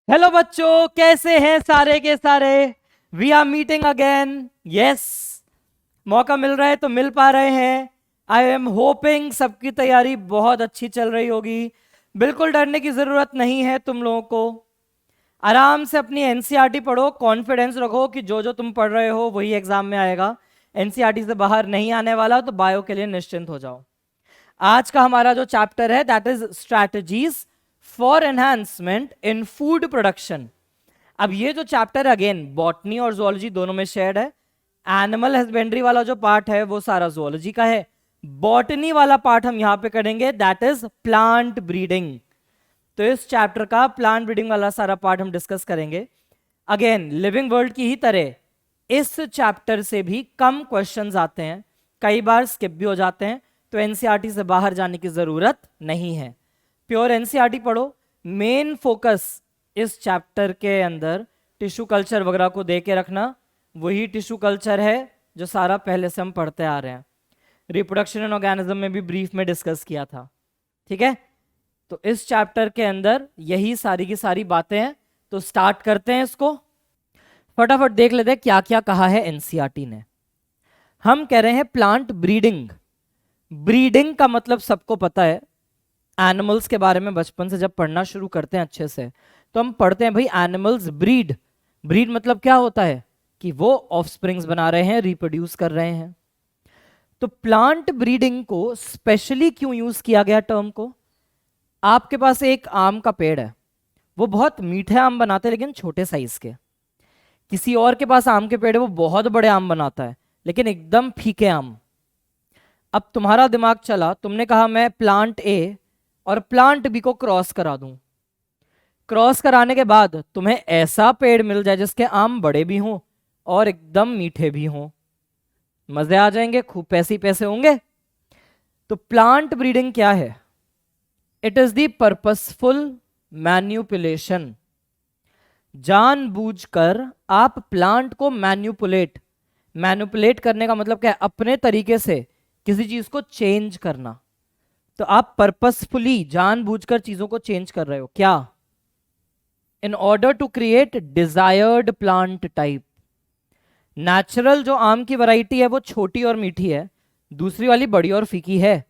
Hello बच्चों, कैसे हैं सारे के सारे। We are meeting again. Yes, मौका मिल रहा है तो मिल पा रहे हैं। आई एम होपिंग सबकी तैयारी बहुत अच्छी चल रही होगी। बिल्कुल डरने की जरूरत नहीं है तुम लोगों को। आराम से अपनी एनसीईआरटी पढ़ो, कॉन्फिडेंस रखो कि जो जो तुम पढ़ रहे हो वही एग्जाम में आएगा। एनसीईआरटी से बाहर नहीं आने वाला, तो बायो के लिए निश्चिंत हो जाओ। आज का हमारा जो चैप्टर है that is strategies for enhancement in food production. अब ये जो चैप्टर अगेन बॉटनी और जोलॉजी दोनों में शेयर्ड है। एनिमल हस्बेंड्री वाला जो पार्ट है वो सारा जोलॉजी का है। बॉटनी वाला पार्ट हम यहां पे करेंगे, दैट इज प्लांट ब्रीडिंग। तो इस चैप्टर का प्लांट ब्रीडिंग वाला सारा पार्ट हम डिस्कस करेंगे। अगेन लिविंग वर्ल्ड की ही तरह इस चैप्टर से भी कम क्वेश्चंस आते हैं, कई बार स्किप भी हो जाते हैं, तो एनसीईआरटी से बाहर जाने की जरूरत नहीं है। प्योर एनसीईआरटी पढ़ो। मेन फोकस इस चैप्टर के अंदर टिश्यू कल्चर वगैरह को दे के रखना। वही टिश्यू कल्चर है जो सारा पहले से हम पढ़ते आ रहे हैं। रिप्रोडक्शन एंड ऑर्गेनिज्म में भी ब्रीफ में डिस्कस किया था। ठीक है, तो इस चैप्टर के अंदर यही सारी की सारी बातें हैं। तो स्टार्ट करते हैं इसको। फटाफट देख लेते हैं क्या क्या कहा है एनसीईआरटी ने। हम कह रहे हैं प्लांट ब्रीडिंग। ब्रीडिंग का मतलब सबको पता है। एनिमल्स के बारे में बचपन से जब पढ़ना शुरू करते हैं अच्छे से, तो हम पढ़ते हैं भाई एनिमल्स ब्रीड। ब्रीड मतलब क्या होता है कि वो ऑफस्प्रिंग्स बना रहे हैं, रिप्रोड्यूस कर रहे हैं। तो प्लांट ब्रीडिंग को स्पेशली क्यों यूज किया गया टर्म को? आपके पास एक आम का पेड़ है, वो बहुत मीठे आम बनाते हैं लेकिन छोटे साइज के। किसी और के पास आम के पेड़ है, वो बहुत बड़े आम बनाता है लेकिन एकदम फीके आम। अब तुम्हारा दिमाग चला, तुमने कहा मैं प्लांट ए और प्लांट बी को क्रॉस करा दूं। क्रॉस कराने के बाद तुम्हें ऐसा पेड़ मिल जाए जिसके आम बड़े भी हों और एकदम मीठे भी हों। मजे आ जाएंगे, खूब पैसे ही पैसे होंगे। तो प्लांट ब्रीडिंग क्या है? It is the purposeful manipulation. जानबूझकर आप प्लांट को मैन्युपुलेट करने का मतलब क्या है? अपने तरीके से किसी चीज को चेंज करना। तो आप पर्पसफुली जानबूझकर चीजों को चेंज कर रहे हो क्या? In order to create desired plant type. Natural जो आम की वैरायटी है वो छोटी और मीठी है, दूसरी वाली बड़ी और फीकी है।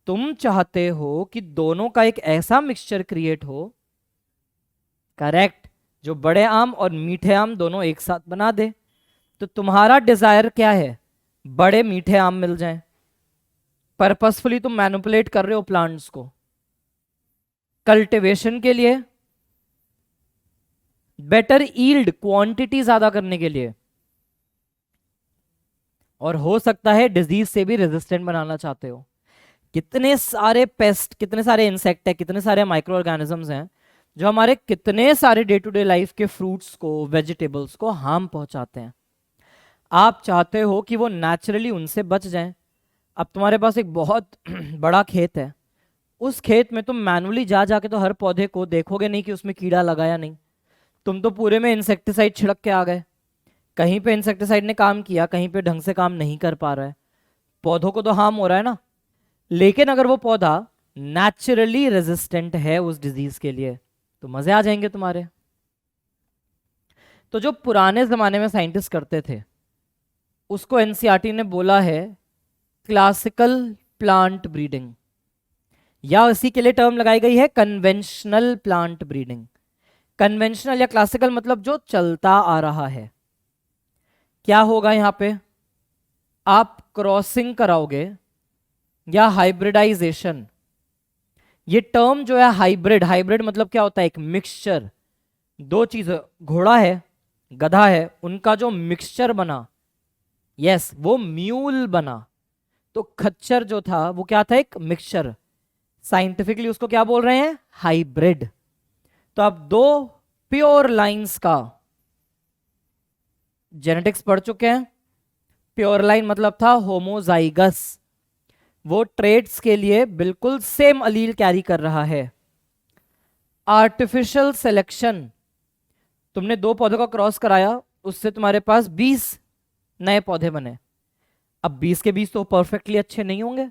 तुम चाहते हो कि दोनों का एक ऐसा मिक्सचर क्रिएट हो, करेक्ट, जो बड़े आम और मीठे आम दोनों एक साथ बना दे। तो तुम्हारा डिजायर क्या है? बड़े मीठे आम मिल जाएं। पर्पसफुली तुम मैनिपुलेट कर रहे हो प्लांट्स को कल्टीवेशन के लिए, बेटर ईल्ड क्वांटिटी ज्यादा करने के लिए, और हो सकता है डिजीज से भी रेजिस्टेंट बनाना चाहते हो। कितने सारे पेस्ट, कितने सारे इंसेक्ट है, कितने सारे माइक्रो ऑर्गेनिजम्स हैं जो हमारे कितने सारे डे टू डे लाइफ के फ्रूट्स को, वेजिटेबल्स को हार्म पहुंचाते हैं। आप चाहते हो कि वो नेचुरली उनसे बच जाएं। अब तुम्हारे पास एक बहुत बड़ा खेत है, उस खेत में तुम मैनुअली जा जाके तो हर पौधे को देखोगे नहीं कि उसमें कीड़ा लगा या नहीं। तुम तो पूरे में इंसेक्टिसाइड छिड़क के आ गए। कहीं पे इंसेक्टिसाइड ने काम किया, कहीं पे ढंग से काम नहीं कर पा रहा है, पौधों को तो हार्म हो रहा है ना। लेकिन अगर वो पौधा नेचुरली रेजिस्टेंट है उस डिजीज के लिए, तो मजे आ जाएंगे तुम्हारे। तो जो पुराने जमाने में साइंटिस्ट करते थे उसको एनसीईआरटी ने बोला है क्लासिकल प्लांट ब्रीडिंग, या इसी के लिए टर्म लगाई गई है कन्वेंशनल प्लांट ब्रीडिंग। कन्वेंशनल या क्लासिकल मतलब जो चलता आ रहा है। क्या होगा यहां पे? आप क्रॉसिंग कराओगे या हाइब्रिडाइजेशन। ये टर्म जो है हाइब्रिड, हाइब्रिड मतलब क्या होता है? एक मिक्सचर, दो चीज, घोड़ा है, गधा है, उनका जो मिक्सचर बना, यस, वो म्यूल बना। तो खच्चर जो था वो क्या था? एक मिक्सचर। साइंटिफिकली उसको क्या बोल रहे हैं? हाइब्रिड। तो आप दो प्योर लाइंस का जेनेटिक्स पढ़ चुके हैं। प्योर लाइन मतलब था होमोजाइगस, वो ट्रेड्स के लिए बिल्कुल सेम अलील कैरी कर रहा है। आर्टिफिशियल सिलेक्शन, तुमने दो पौधों का क्रॉस कराया, उससे तुम्हारे पास 20 नए पौधे बने। अब 20 के 20 तो परफेक्टली अच्छे नहीं होंगे,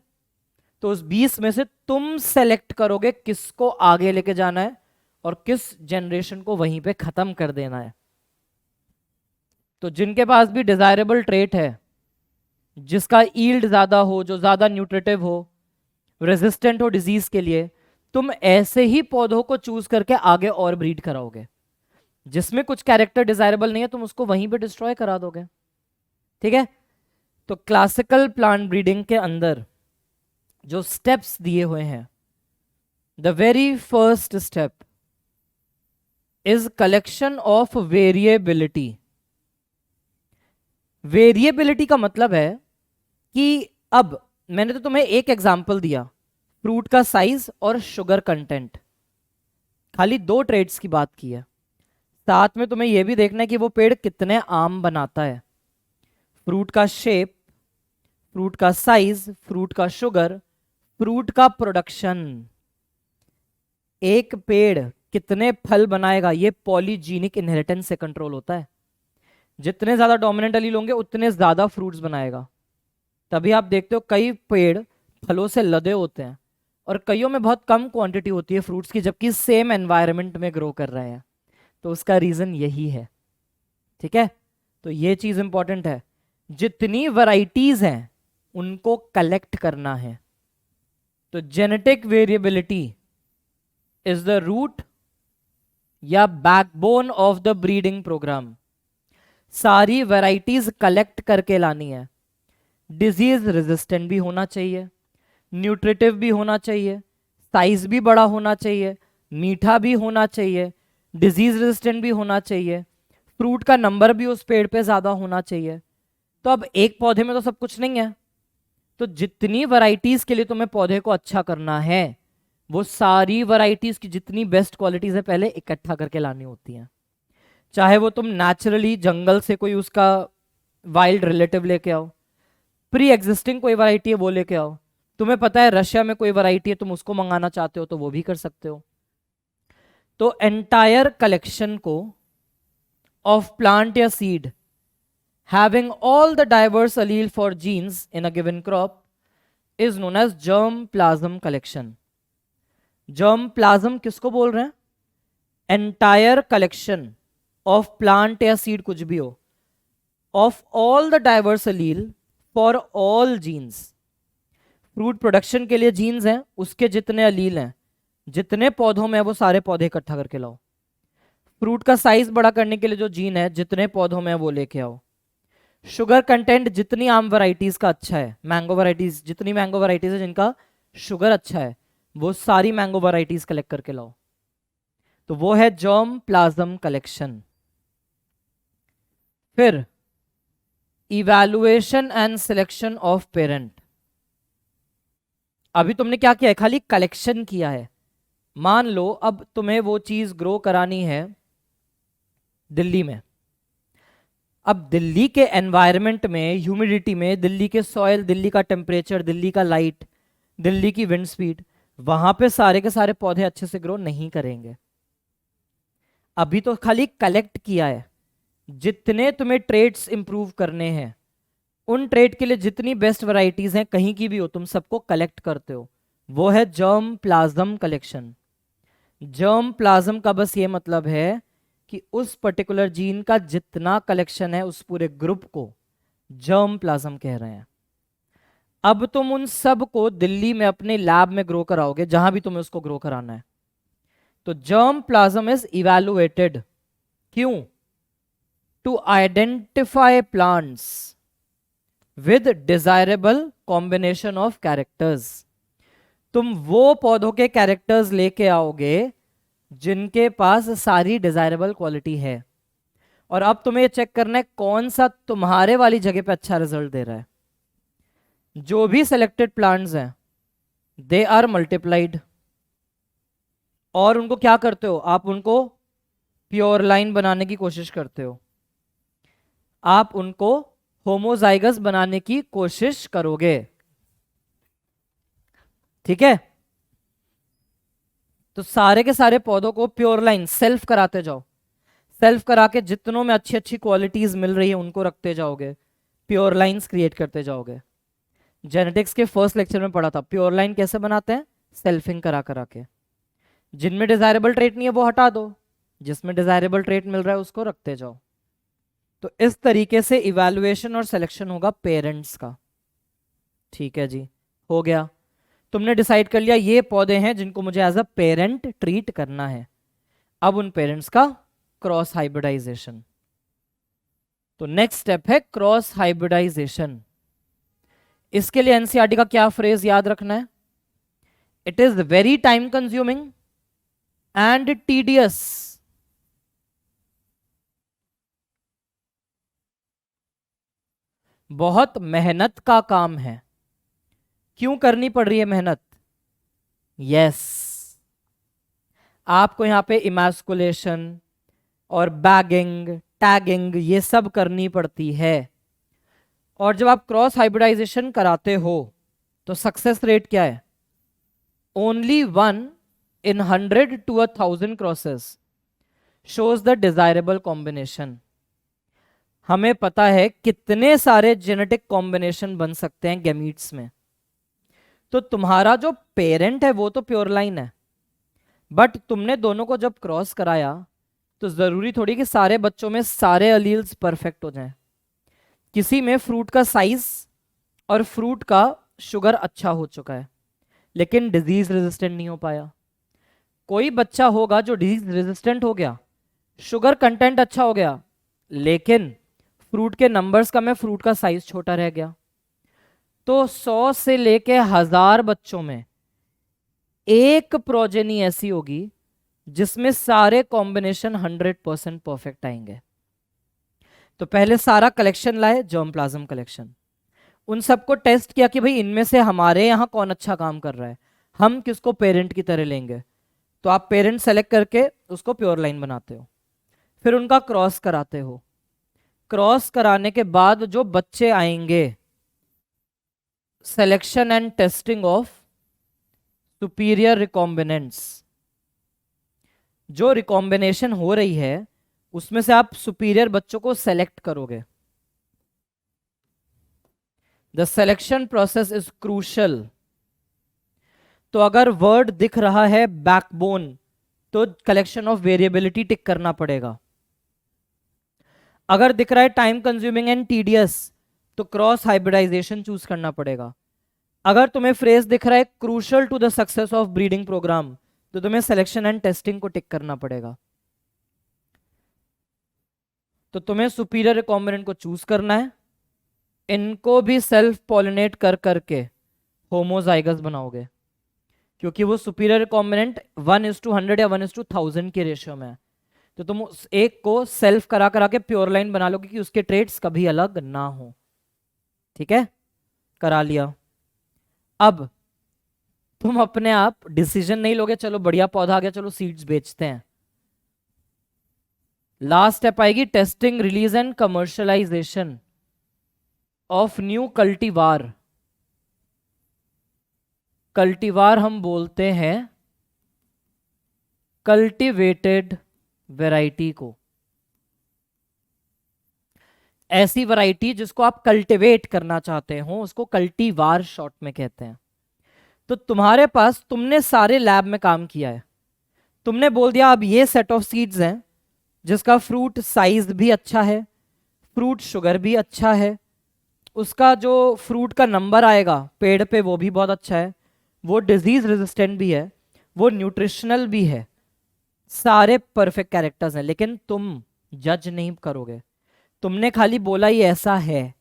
तो उस 20 में से तुम सेलेक्ट करोगे किसको आगे लेके जाना है और किस जनरेशन को वहीं पे खत्म कर देना है। तो जिनके पास भी डिजायरेबल ट्रेट है, जिसका ईल्ड ज्यादा हो, जो ज्यादा न्यूट्रिटिव हो, रेजिस्टेंट हो डिजीज के लिए, तुम ऐसे ही पौधों को चूज करके आगे और ब्रीड कराओगे। जिसमें कुछ कैरेक्टर डिजायरेबल नहीं है तुम उसको वहीं पे डिस्ट्रॉय करा दोगे। ठीक है। तो क्लासिकल प्लांट ब्रीडिंग के अंदर जो स्टेप्स दिए हुए हैं, the very first step is collection of variability. Variability का मतलब है कि अब मैंने तो तुम्हें एक एग्जांपल दिया, फ्रूट का साइज और शुगर कंटेंट, खाली दो ट्रेड्स की बात की है। साथ में तुम्हें यह भी देखना है कि वो पेड़ कितने आम बनाता है। फ्रूट का शेप, फ्रूट का साइज, फ्रूट का शुगर, फ्रूट का प्रोडक्शन। एक पेड़ कितने फल बनाएगा ये पॉलीजीनिक इनहेरिटेंस से कंट्रोल होता है। जितने ज्यादा डोमिनेंट एलील होंगे उतने ज्यादा फ्रूट्स बनाएगा। तभी आप देखते हो कई पेड़ फलों से लदे होते हैं और कईयों में बहुत कम क्वांटिटी होती है फ्रूट्स की, जबकि सेम एनवायरनमेंट में ग्रो कर रहे हैं। तो उसका रीजन यही है। ठीक है। तो ये चीज इंपॉर्टेंट है, जितनी वैरायटीज हैं उनको कलेक्ट करना है। तो genetic variability is the root या backbone of the breeding program. सारी वैरायटीज कलेक्ट करके लानी है। डिजीज रेजिस्टेंट भी होना चाहिए, न्यूट्रिटिव भी होना चाहिए, साइज भी बड़ा होना चाहिए, मीठा भी होना चाहिए, डिजीज रेजिस्टेंट भी होना चाहिए, फ्रूट का नंबर भी उस पेड़ पे ज्यादा होना चाहिए। तो अब एक पौधे में तो सब कुछ नहीं है, तो जितनी वैरायटीज के लिए तुम्हें पौधे को अच्छा करना है वो सारी वैरायटीज की जितनी बेस्ट क्वालिटीज है पहले इकट्ठा करके लानी होती हैं। चाहे वो तुम नेचुरली जंगल से कोई उसका वाइल्ड रिलेटिव लेके आओ, प्री एग्जिस्टिंग कोई वैरायटी है वो लेके आओ, तुम्हें पता है रशिया में कोई वैरायटी है तुम उसको मंगाना चाहते हो तो वो भी कर सकते हो। तो एंटायर कलेक्शन को ऑफ प्लांट या seed having all the diverse allele for genes in a given crop is known as germ plasm collection. germ plasm किसको बोल रहे हैं? entire collection of plant या seed कुछ भी हो of all the diverse allele for all genes. Fruit production के लिए जीन्स हैं, उसके जितने अलील हैं, जितने पौधों में है वो सारे पौधे इकट्ठा करके लाओ। फ्रूट का साइज बड़ा करने के लिए जो जीन है जितने पौधों में है वो लेके आओ। शुगर कंटेंट जितनी आम वैरायटीज का अच्छा है, मैंगो वैरायटीज, जितनी मैंगो वैरायटीज है जिनका शुगर अच्छा है वो सारी मैंगो वैरायटीज कलेक्ट करके लाओ। तो वो है जर्म प्लाज्म कलेक्शन। फिर evaluation and selection of parent. अभी तुमने क्या किया है? खाली कलेक्शन किया है। मान लो अब तुम्हें वो चीज ग्रो करानी है दिल्ली में। अब दिल्ली के एनवायरनमेंट में, ह्यूमिडिटी में, दिल्ली के सॉइल, दिल्ली का टेम्परेचर, दिल्ली का लाइट, दिल्ली की विंड स्पीड, वहां पे सारे के सारे पौधे अच्छे से ग्रो नहीं करेंगे। अभी तो खाली कलेक्ट किया है। जितने तुम्हें ट्रेड्स इंप्रूव करने हैं उन ट्रेड के लिए जितनी बेस्ट वैरायटीज हैं कहीं की भी हो तुम सबको कलेक्ट करते हो, वो है germ plasm collection. Germ plasm का बस ये मतलब है कि उस पर्टिकुलर जीन का जितना कलेक्शन है उस पूरे ग्रुप को जर्म प्लाज्म कह रहे हैं। अब तुम उन सब को दिल्ली में अपने लैब में ग्रो कराओगे जहां भी तुम्हें उसको ग्रो कराना है। तो जर्म प्लाज्म इज इवैल्यूएटेड, क्यों? To identify plants with desirable combination of characters. तुम वो पौधों के कैरेक्टर्स लेके आओगे जिनके पास सारी डिजायरेबल क्वालिटी है, और अब तुम्हें चेक करना है कौन सा तुम्हारे वाली जगह पे अच्छा रिजल्ट दे रहा है। जो भी सिलेक्टेड प्लांट्स हैं दे आर मल्टीप्लाइड, और उनको क्या करते हो आप? उनको प्योर लाइन बनाने की कोशिश करते हो, आप उनको होमोजाइगस बनाने की कोशिश करोगे। ठीक है। तो सारे के सारे पौधों को प्योर लाइन सेल्फ कराते जाओ, सेल्फ करा के जितनों में अच्छी अच्छी क्वालिटीज मिल रही है उनको रखते जाओगे, प्योर लाइंस क्रिएट करते जाओगे। जेनेटिक्स के फर्स्ट लेक्चर में पढ़ा था प्योर लाइन कैसे बनाते हैं, सेल्फिंग करा करा के। जिनमें डिजायरेबल ट्रेट नहीं है वो हटा दो, जिसमें डिजायरेबल ट्रेट मिल रहा है उसको रखते जाओ। तो इस तरीके से इवैल्यूएशन और सिलेक्शन होगा पेरेंट्स का। ठीक है जी, हो गया। तुमने डिसाइड कर लिया ये पौधे हैं जिनको मुझे एज अ पेरेंट ट्रीट करना है। अब उन पेरेंट्स का क्रॉस हाइब्रिडाइजेशन। तो नेक्स्ट स्टेप है क्रॉस हाइब्रिडाइजेशन। इसके लिए एनसीईआरटी का क्या फ्रेज याद रखना है? It is very time consuming and tedious. बहुत मेहनत का काम है। क्यों करनी पड़ रही है मेहनत? यस, आपको यहां पे इमैस्कुलेशन और बैगिंग, टैगिंग ये सब करनी पड़ती है। और जब आप क्रॉस हाइब्रिडाइजेशन कराते हो तो सक्सेस रेट क्या है? Only 1 in 100 to 1,000 crosses shows the desirable combination. हमें पता है कितने सारे जेनेटिक कॉम्बिनेशन बन सकते हैं गैमीट्स में। तो तुम्हारा जो पेरेंट है वो तो प्योर लाइन है, बट तुमने दोनों को जब क्रॉस कराया तो जरूरी थोड़ी कि सारे बच्चों में सारे अलील्स परफेक्ट हो जाएं। किसी में फ्रूट का साइज और फ्रूट का शुगर अच्छा हो चुका है लेकिन डिजीज रेजिस्टेंट नहीं हो पाया। कोई बच्चा होगा जो डिजीज रेजिस्टेंट हो गया, शुगर कंटेंट अच्छा हो गया, लेकिन फ्रूट के नंबर्स कम है, फ्रूट का साइज छोटा रह गया। तो 100 से लेके 1000 बच्चों में एक प्रोजेनी ऐसी होगी जिसमें सारे कॉम्बिनेशन 100% परफेक्ट आएंगे। तो पहले सारा कलेक्शन लाए, जर्म प्लाज्म कलेक्शन, उन सबको टेस्ट किया कि भाई इनमें से हमारे यहाँ कौन अच्छा काम कर रहा है, हम किसको पेरेंट की तरह लेंगे। तो आप पेरेंट सेलेक्ट करके उसको प्योर लाइन बनाते हो, फिर उनका क्रॉस कराते हो। क्रॉस कराने के बाद जो बच्चे आएंगे, selection and testing of superior recombinants. जो रिकॉम्बिनेशन हो रही है उसमें से आप सुपीरियर बच्चों को सेलेक्ट करोगे। The selection process is crucial. तो अगर वर्ड दिख रहा है बैकबोन तो कलेक्शन ऑफ वेरिएबिलिटी टिक करना पड़ेगा। अगर दिख रहा है टाइम कंज्यूमिंग एंड टीडियस तो क्रॉस हाइब्रिडाइजेशन चूज करना पड़ेगा। अगर तुम्हें फ्रेज दिख रहा है crucial to the success of breeding programme तो तुम्हें सिलेक्शन एंड टेस्टिंग को टिक करना पड़ेगा। तो तुम्हें सुपीरियर रिकॉम्बिनेंट को चूज करना है, इनको भी सेल्फ पॉलिनेट कर करके होमोजाइगस बनाओगे, क्योंकि वो सुपीरियर रिकॉम्बिनेंट 1:100 या 1:1000 के रेशियो में है। तो तुम उस एक को सेल्फ करा करा के प्योर लाइन बना लोगे कि उसके ट्रेट्स कभी अलग ना हो। ठीक है, करा लिया। अब तुम अपने आप डिसीजन नहीं लोगे, चलो बढ़िया पौधा आ गया, चलो सीड्स बेचते हैं। लास्ट स्टेप आएगी testing, release and commercialisation of new cultivar. Cultivar हम बोलते हैं कल्टीवेटेड वैरायटी को, ऐसी वैरायटी जिसको आप कल्टीवेट करना चाहते हो उसको कल्टीवार शॉर्ट में कहते हैं। तो तुम्हारे पास, तुमने सारे लैब में काम किया है, तुमने बोल दिया अब ये सेट ऑफ सीड्स हैं जिसका फ्रूट साइज भी अच्छा है, फ्रूट शुगर भी अच्छा है, उसका जो फ्रूट का नंबर आएगा पेड़ पे वो भी बहुत अच्छा है, वो डिजीज रेजिस्टेंट भी है, वो न्यूट्रिशनल भी है, सारे परफेक्ट कैरेक्टर्स हैं। लेकिन तुम जज नहीं करोगे, तुमने खाली बोला ये ऐसा है,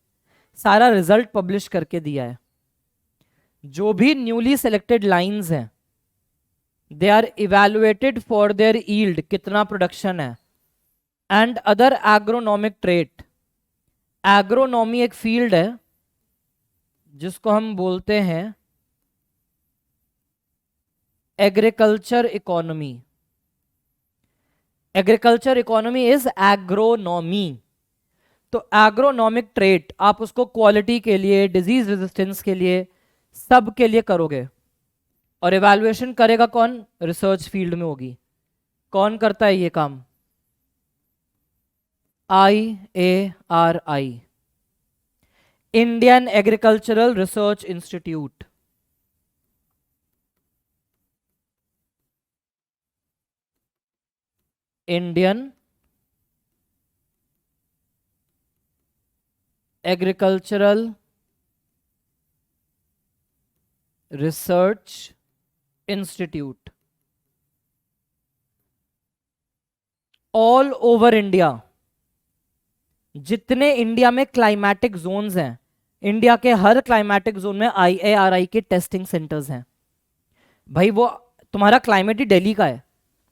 सारा रिजल्ट पब्लिश करके दिया है। जो भी न्यूली सिलेक्टेड लाइंस हैं they are evaluated for their yield, कितना प्रोडक्शन है, and other agronomic trait. Agronomy एक फील्ड है जिसको हम बोलते हैं agriculture economy. Agriculture economy is agronomy. तो एग्रोनॉमिक ट्रेट आप उसको क्वालिटी के लिए, डिजीज रेजिस्टेंस के लिए, सब के लिए करोगे। और इवैल्यूएशन करेगा कौन? रिसर्च फील्ड में होगी। कौन करता है ये काम? IARI, Indian agricultural research institute. Indian agricultural research institute, all over India, जितने इंडिया में क्लाइमेटिक जोन्स हैं, इंडिया के हर क्लाइमेटिक जोन में IARI के टेस्टिंग सेंटर्स हैं। भाई वो तुम्हारा क्लाइमेट ही दिल्ली का है,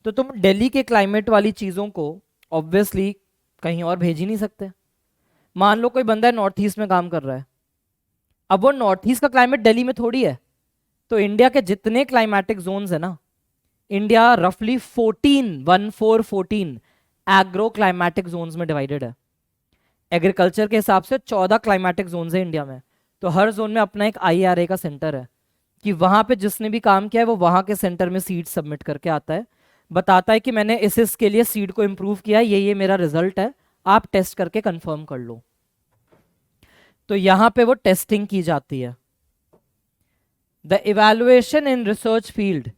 तो तुम दिल्ली के क्लाइमेट वाली चीज़ों को ऑब्वियसली कहीं और भेज ही नहीं सकते। मान लो कोई बंदा है नॉर्थ ईस्ट में काम कर रहा है, अब वो नॉर्थ ईस्ट का क्लाइमेट दिल्ली में थोड़ी है, तो इंडिया के जितने क्लाइमेटिक जोन्स है ना, इंडिया रफली 14 एग्रो क्लाइमेटिक जोन्स में डिवाइडेड है। एग्रीकल्चर के हिसाब से 14 क्लाइमेटिक जोन्स है इंडिया में, तो हर जोन में अपना एक IRA का सेंटर है कि वहां पे जिसने भी काम किया है वो वहां के सेंटर में सीड सबमिट करके आता है, बताता है कि मैंने इसके लिए सीड को इंप्रूव किया है, ये मेरा रिजल्ट है, आप टेस्ट करके कंफर्म कर लो। तो यहां पे वो टेस्टिंग की जाती है। The evaluation in research field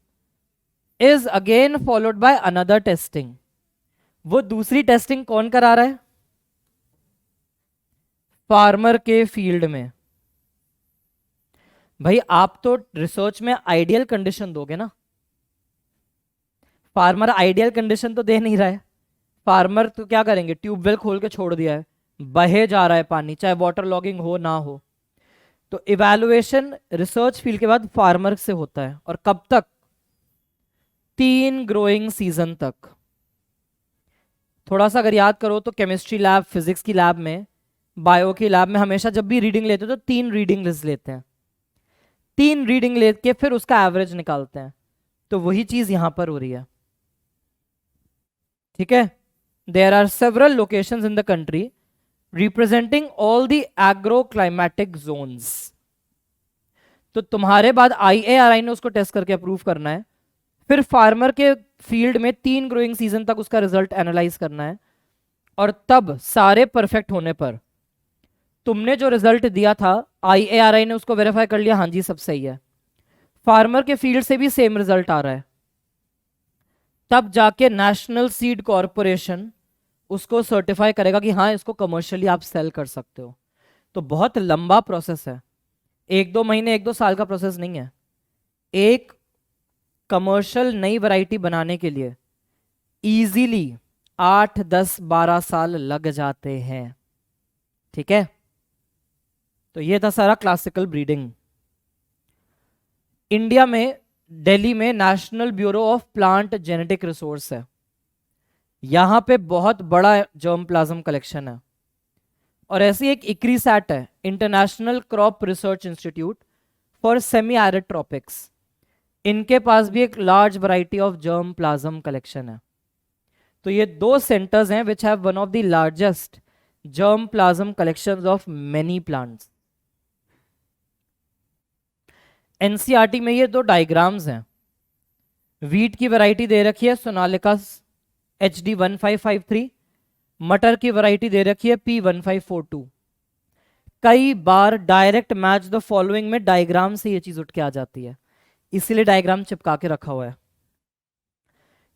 is again followed by another testing. वो दूसरी टेस्टिंग कौन करा रहा है? फार्मर के फील्ड में। भाई आप तो रिसर्च में आइडियल कंडीशन दोगे ना, फार्मर आइडियल कंडीशन तो दे नहीं रहा है। फार्मर तो क्या करेंगे, ट्यूबवेल खोल के छोड़ दिया है, बहे जा रहा है पानी, चाहे वाटर लॉगिंग हो ना हो। तो इवैल्यूएशन रिसर्च फील्ड के बाद फार्मर से होता है, और कब तक? 3 ग्रोइंग सीजन तक। थोड़ा सा अगर याद करो तो केमिस्ट्री लैब, फिजिक्स की लैब में, बायो की लैब में हमेशा जब भी रीडिंग लेते हो तो 3 रीडिंग लेते हैं, 3 रीडिंग लेके फिर उसका एवरेज निकालते हैं। तो वही चीज यहां पर हो रही है, ठीक है। There are several locations in the country representing all the agroclimatic zones. तो तुम्हारे बाद IARI ने उसको टेस्ट करके अप्रूव करना है, फिर फार्मर के फील्ड में 3 ग्रोइंग सीजन तक उसका रिजल्ट एनालाइज करना है, और तब सारे परफेक्ट होने पर तुमने जो रिजल्ट दिया था IARI ने उसको वेरीफाई कर लिया, हाँ जी सब सही है, फार्मर के फील्ड से भी सेम रिजल्ट आ रहा है, तब जाके नेशनल सीड कॉरपोरेशन उसको सर्टिफाई करेगा कि हाँ इसको कमर्शियली आप सेल कर सकते हो। तो बहुत लंबा प्रोसेस है, 1-2 महीने 1-2 साल का प्रोसेस नहीं है। एक कमर्शियल नई वैरायटी बनाने के लिए इजीली 8-10-12 साल लग जाते हैं, ठीक है। तो ये था सारा क्लासिकल ब्रीडिंग। इंडिया में दिल्ली में national bureau of plant genetic resource है, यहां पे बहुत बड़ा जर्म प्लाज्म कलेक्शन है। और ऐसी एक ICRISAT है, international crop research institute for semi arid tropics, इनके पास भी एक large variety of germ plasm collection है। तो ये 2 सेंटर्स हैं which have one of the largest germ plasm collections of many plants. NCERT में ये 2 डायग्राम्स हैं, वीट की वैरायटी दे रखी है सोनालिका HD 1553, मटर की वैरायटी दे रखी है P1542। कई बार डायरेक्ट मैच द फॉलोइंग में डायग्राम से ये चीज उठ के आ जाती है, इसीलिए डायग्राम चिपका के रखा हुआ है।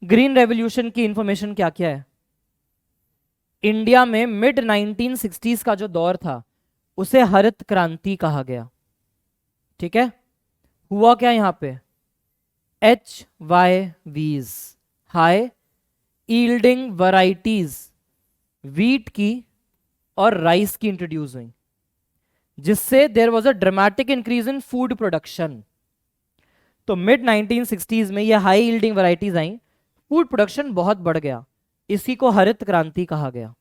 ग्रीन रेवोल्यूशन की इंफॉर्मेशन क्या क्या है? इंडिया में मिड 1960s का जो दौर था उसे हरित क्रांति कहा गया, ठीक है। हुआ क्या यहां पे? HYVs, high yielding varieties wheat की और राइस की इंट्रोड्यूस हुई, जिससे there was a dramatic increase in food production. तो मिड 1960s में ये हाई ईल्डिंग वैरायटीज आई, फूड प्रोडक्शन बहुत बढ़ गया, इसी को हरित क्रांति कहा गया।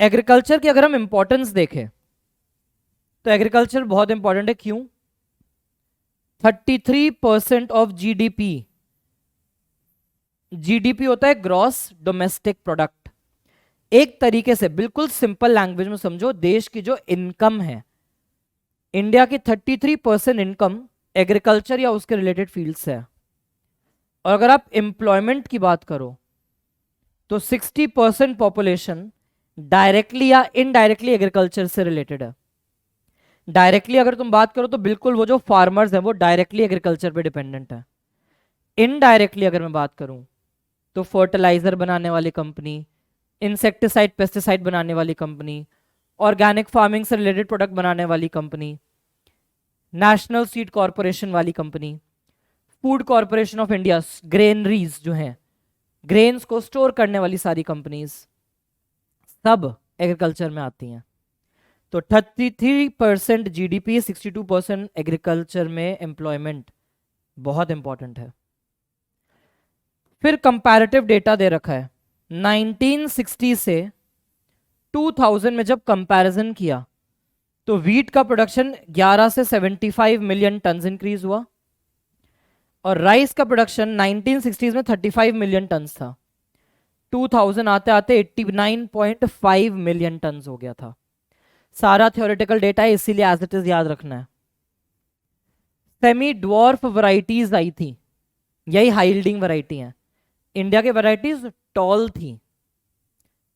एग्रीकल्चर की अगर हम इंपॉर्टेंस देखें तो एग्रीकल्चर बहुत इंपॉर्टेंट है, क्यों? 33% ऑफ GDP, GDP होता है ग्रॉस डोमेस्टिक प्रोडक्ट। एक तरीके से बिल्कुल सिंपल लैंग्वेज में समझो, देश की जो इनकम है, इंडिया की 33% इनकम एग्रीकल्चर या उसके रिलेटेड फील्ड से है। और अगर आप एम्प्लॉयमेंट की बात करो तो 60% पॉपुलेशन डायरेक्टली या इनडायरेक्टली एग्रीकल्चर से रिलेटेड है। डायरेक्टली अगर तुम बात करो तो बिल्कुल वो जो फार्मर्स हैं वो डायरेक्टली एग्रीकल्चर पे डिपेंडेंट है। इनडायरेक्टली अगर मैं बात करूं तो फर्टिलाइजर बनाने वाली कंपनी, इंसेक्टिसाइड पेस्टिसाइड बनाने वाली कंपनी, ऑर्गेनिक फार्मिंग से रिलेटेड प्रोडक्ट बनाने वाली कंपनी, नेशनल सीड कॉरपोरेशन वाली company, food corporation of India, granaries जो हैं, ग्रेन्स को स्टोर करने वाली सारी कंपनीज, सब एग्रीकल्चर में आती हैं। तो 33% जीडीपी, 62% एग्रीकल्चर में एम्प्लॉयमेंट, बहुत इंपॉर्टेंट है। फिर कंपैरेटिव डेटा दे रखा है 1960 से 2000 में जब कंपैरिजन किया तो वीट का प्रोडक्शन 11 से 75 मिलियन टन इंक्रीज हुआ और राइस का प्रोडक्शन 1960s में 35 मिलियन टन था, 2000 आते आते 89.5 मिलियन टन हो गया था। सारा थ्योरेटिकल डेटा है, इसीलिए एज इट इज याद रखना है। सेमी ड्वार्फ वैरायटीज आई थी, यही हाई यील्डिंग वैरायटी है। इंडिया के वैरायटीज टॉल थी,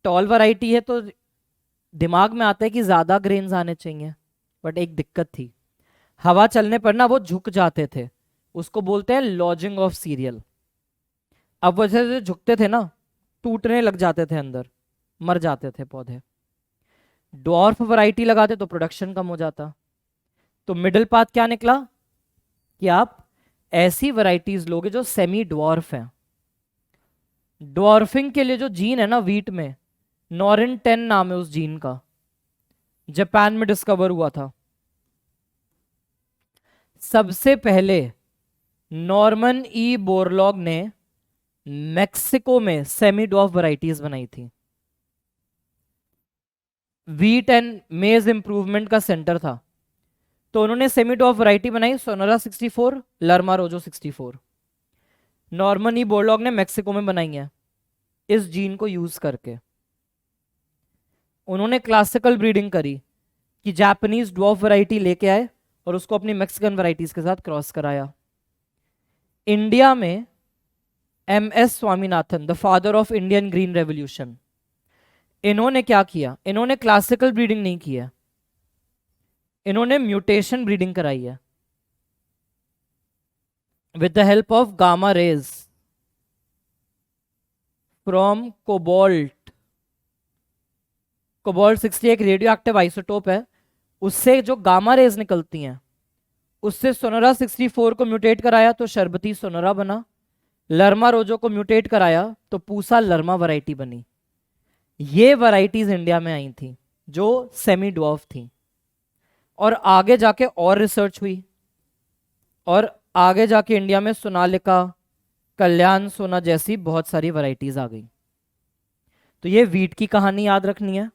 टॉल वैरायटी है तो दिमाग में आता है कि ज्यादा ग्रेन्स आने चाहिए, बट एक दिक्कत थी, हवा चलने पर ना वो झुक जाते थे, उसको बोलते हैं लॉजिंग ऑफ सीरियल। अब वो जैसे झुकते थे ना, टूटने लग जाते थे अंदर, मर जाते थे पौधे। ड्वार्फ वैरायटी लगाते तो प्रोडक्शन कम हो जाता। तो मिडिल पाथ क्या निकला कि आप ऐसी वैरायटीज लोगे जो सेमी ड्वार्फ हैं। ड्वार्फिंग के लिए जो जीन है ना वीट में, नॉरिन 10 नाम है उस जीन का, जापान में डिस्कवर हुआ था। सबसे पहले नॉर्मन ई बोरलॉग ने मेक्सिको में सेमी ड्वार्फ वैरायटीज बनाई थी। वीट एंड मेज इंप्रूवमेंट का सेंटर था, तो उन्होंने सेमी ड्वार्फ वैरायटी बनाई, सोनोरा 64, लर्मा रोजो 64। नॉर्मन ई बोरलॉग ने मेक्सिको में बनाई है इस जीन को यूज करके। उन्होंने क्लासिकल ब्रीडिंग करी कि जापानीज ड्वार्फ वैरायटी लेके आए और उसको अपनी मैक्सिकन वैरायटीज के साथ क्रॉस कराया। इंडिया में MS Swaminathan, the father of Indian green revolution, इन्होंने क्या किया, इन्होंने क्लासिकल ब्रीडिंग नहीं किया, इन्होंने म्यूटेशन ब्रीडिंग कराई है with the help of gamma rays from cobalt. Cobalt 60 एक रेडियो एक्टिव आइसोटोप है, उससे जो गामा रेज निकलती हैं उससे सोनोरा 64 को म्यूटेट कराया तो शरबती सोनोरा बना। लर्मा रोजो को म्यूटेट कराया तो पूसा लर्मा वैरायटी बनी। ये वैरायटीज इंडिया में आई थी जो सेमी ड्वार्फ थी, और आगे जाके और रिसर्च हुई और आगे जाके इंडिया में सोनालिका, कल्याण सोना जैसी बहुत सारी वैरायटीज आ गई। तो ये वीट की कहानी याद रखनी है।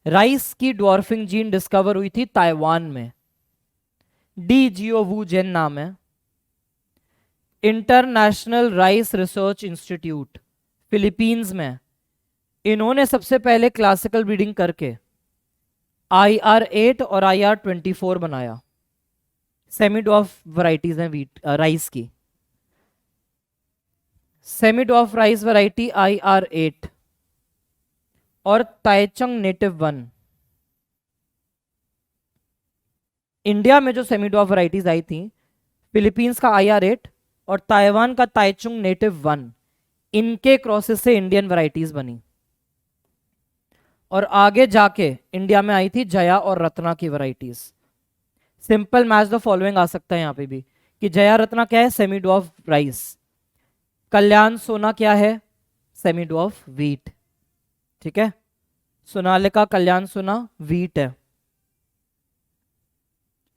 राइस की ड्वार्फिंग जीन डिस्कवर हुई थी ताइवान में, डी जियो वू जेन नाम है। International rice research institute Philippines में, इन्होंने सबसे पहले क्लासिकल ब्रीडिंग करके IR8 और IR24 बनाया। सेमी ड्वार्फ वैरायटीज हैं वीट राइस की। Semi dwarf rice variety IR8 और ताइचंग नेटिव 1। इंडिया में जो सेमी ड्वार्फ वैरायटीज आई थी, फिलीपींस का IR8 और ताइवान का ताइचुंग नेटिव 1, इनके क्रॉसेस से इंडियन वैरायटीज बनी। और आगे जाके इंडिया में आई थी जया और रत्ना की varieties. Simple match the following आ सकता है यहां पे भी कि जया रत्ना क्या है, सेमी ड्वार्फ राइस। कल्याण सोना क्या है, सेमी ड्वार्फ वीट। ठीक है, सोनालिका, कल्याण सोना वीट है।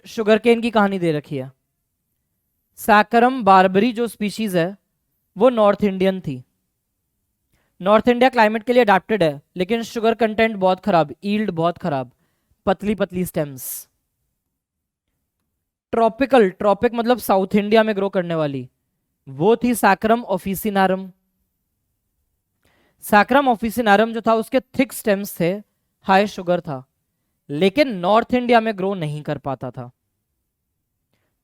शुगर केन की कहानी दे रखी है। सैकरम बारबरी जो स्पीशीज है वो नॉर्थ इंडियन थी। नॉर्थ इंडिया क्लाइमेट के लिए अडेप्टेड है, लेकिन शुगर कंटेंट बहुत खराब, ईल्ड बहुत खराब, पतली पतली स्टेम्स। ट्रॉपिकल, ट्रॉपिक मतलब साउथ इंडिया में ग्रो करने वाली, वो थी सैकरम ऑफिसिनारम। सैकरम ऑफिसिनारम जो था उसके थिक स्टेम्स थे, हाई शुगर था, लेकिन नॉर्थ इंडिया में ग्रो नहीं कर पाता था।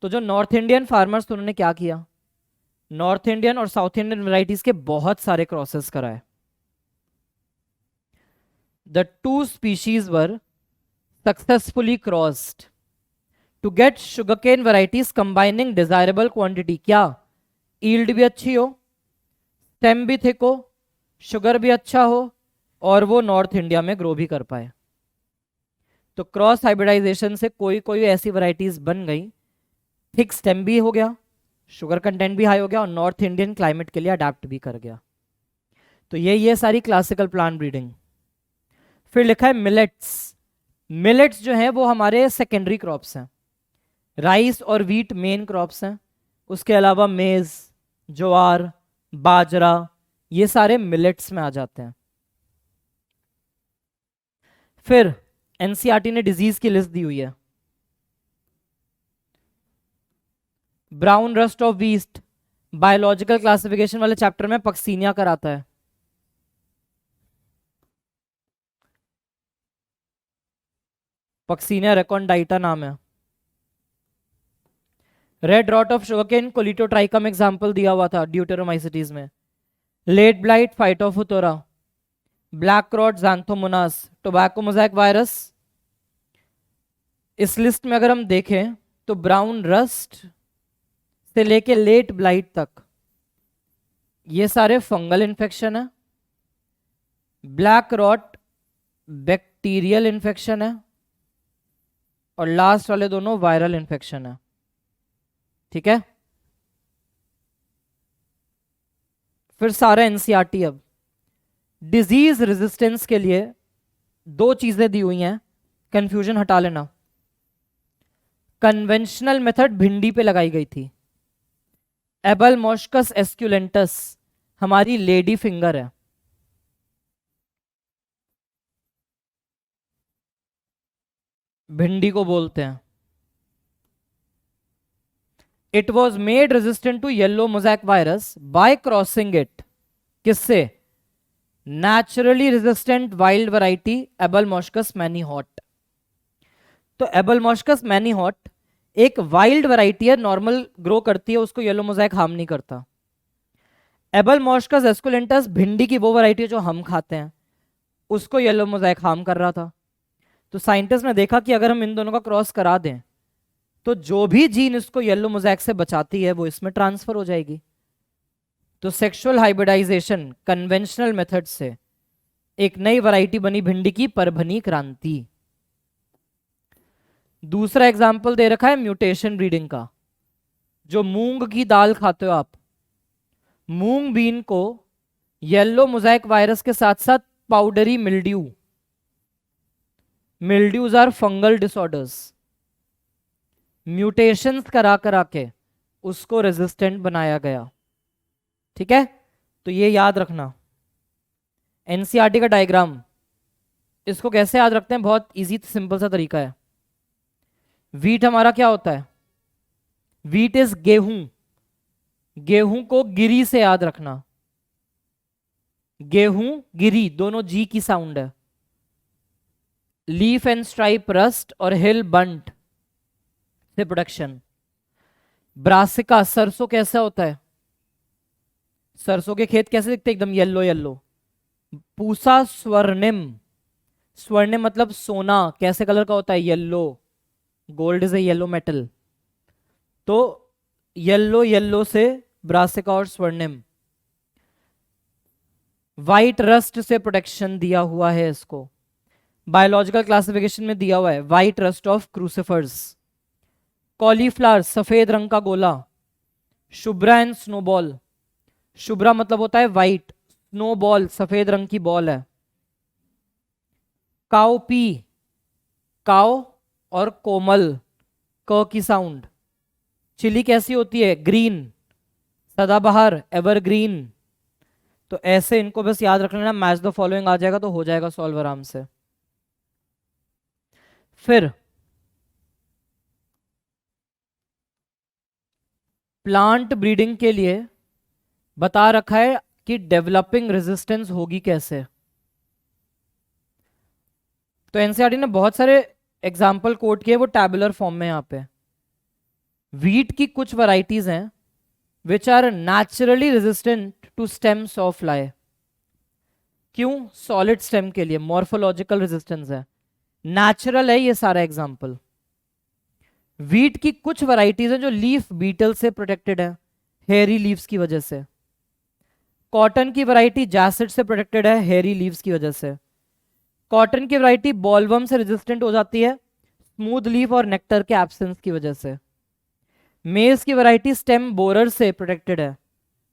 तो जो नॉर्थ इंडियन फार्मर्स थे उन्होंने क्या किया, नॉर्थ इंडियन और साउथ इंडियन वैरायटीज के बहुत सारे क्रॉसेस कराए। The two species were successfully crossed to get sugarcane varieties combining desirable quantity। क्या yield भी अच्छी हो, स्टेम भी थिक हो, शुगर भी अच्छा हो, और वो नॉर्थ इंडिया में ग्रो भी कर पाए। तो क्रॉस हाइब्रिडाइजेशन से कोई कोई ऐसी वैरायटीज बन गई, थिक स्टेम भी हो गया, शुगर कंटेंट भी हाई हो गया, और नॉर्थ इंडियन क्लाइमेट के लिए अडेप्ट भी कर गया। तो ये सारी क्लासिकल प्लांट ब्रीडिंग। फिर लिखा है मिलेट्स। मिलेट्स जो है वो हमारे सेकेंडरी क्रॉप्स हैं। राइस और वीट मेन क्रॉप्स हैं, उसके अलावा मेज, ज्वार, बाजरा, ये सारे मिलेट्स में आ जाते हैं। फिर एनसीईआरटी ने डिजीज की लिस्ट दी हुई है। Brown rust of wheat biological classification वाले चैप्टर में पक्सीनिया कराता है। पक्सीनिया रेकॉन्डाइटा नाम है। Red rot of sugarcane Colletotrichum example दिया हुआ था ड्यूटेरोमाइसिटीज में। Late blight Phytophthora, black rot Xanthomonas, tobacco mosaic virus. इस लिस्ट में अगर हम देखें तो ब्राउन रस्ट से लेके लेट ब्लाइट तक ये सारे फंगल इन्फेक्शन है। ब्लैक रॉट बैक्टीरियल इन्फेक्शन है, और लास्ट वाले दोनों वायरल इन्फेक्शन है। ठीक है, फिर सारा एनसीईआरटी अब डिजीज रेजिस्टेंस के लिए दो चीजें दी हुई हैं, कंफ्यूजन हटा लेना। कन्वेंशनल मेथड भिंडी पे लगाई गई थी। एबलमोस्कस एस्क्युलेंटस हमारी लेडी फिंगर है। भिंडी को बोलते हैं। It was made resistant to yellow mosaic virus by crossing it, किससे? Naturally resistant wild variety Abelmoschus manihot. तो एबलमोस्कस मैनीहॉट एक वाइल्ड वैरायटी है, नॉर्मल ग्रो करती है, उसको येलो मोज़ेक हार्म नहीं करता। एबलमोस्कस एस्कुलेंटस भिंडी की वो वैरायटी है जो हम खाते हैं, उसको येलो मोज़ेक हार्म कर रहा था। तो साइंटिस्ट ने देखा कि अगर हम इन दोनों का क्रॉस करा दें तो जो भी जीन इसको येलो मोज़ेक से बचाती है वो इसमें ट्रांसफर हो जाएगी। तो सेक्सुअल हाइब्रिडाइजेशन कन्वेंशनल मेथड से एक नई वैरायटी बनी भिंडी की, परभनी क्रांति। दूसरा एग्जाम्पल दे रखा है म्यूटेशन ब्रीडिंग का। जो मूंग की दाल खाते हो आप, मूंग बीन को येलो मोज़ेक वायरस के साथ साथ powdery mildew, mildews are fungal disorders, mutations करा करा के उसको रेजिस्टेंट बनाया गया। ठीक है, तो ये याद रखना। एनसीईआरटी का डायग्राम, इसको कैसे याद रखते हैं? बहुत इजी सिंपल सा तरीका है। वीट हमारा क्या होता है? वीट इज गेहूं। गेहूं को गिरी से याद रखना। गेहूं गिरी दोनों जी की साउंड है। लीफ एंड स्ट्राइप रस्ट और हिल बंट से प्रोडक्शन। ब्रासिका सरसों कैसा होता है? सरसों के खेत कैसे दिखते? एकदम येलो येलो। पूसा स्वर्णिम, स्वर्णिम मतलब सोना, कैसे कलर का होता है? Yellow. Gold is a yellow metal. तो येलो येलो से ब्रासिका और स्वर्णिम। वाइट रस्ट से प्रोटेक्शन दिया हुआ है इसको, बायोलॉजिकल क्लासिफिकेशन में दिया हुआ है, वाइट रस्ट ऑफ क्रूसिफर्स। कॉलीफ्लावर सफेद रंग का गोला, शुभ्रा एंड स्नोबॉल। शुभ्रा मतलब होता है वाइट, स्नोबॉल सफेद रंग की बॉल है। काउपी, काउ और कोमल, क की साउंड। चिली कैसी होती है? ग्रीन, सदाबहार, एवरग्रीन। तो ऐसे इनको बस याद रख लेना, मैच द फॉलोइंग आ जाएगा तो हो जाएगा सॉल्व आराम से। फिर प्लांट ब्रीडिंग के लिए बता रखा है कि डेवलपिंग रेजिस्टेंस होगी कैसे। तो एनसीईआरटी ने बहुत सारे एग्जाम्पल कोट किए, वो टैबुलर फॉर्म में यहाँ पे। वीट की कुछ वैरायटीज हैं which are naturally resistant to stems of fly. क्यों? सॉलिड स्टेम के लिए मॉर्फोलॉजिकल रेजिस्टेंस है, नेचुरल है ये सारा एग्जाम्पल। वीट की कुछ वैरायटीज हैं जो लीफ बीटल से प्रोटेक्टेड है, हेयरी लीव्स की वजह से। कॉटन की वैरायटी जैसिड से प्रोटेक्टेड है हेयरी लीव्स की वजह से। कॉटन की वैरायटी बॉलवर्म से रेजिस्टेंट हो जाती है स्मूथ लीफ और नेक्टर के एब्सेंस की वजह से। मेज की वैरायटी स्टेम बोरर से प्रोटेक्टेड है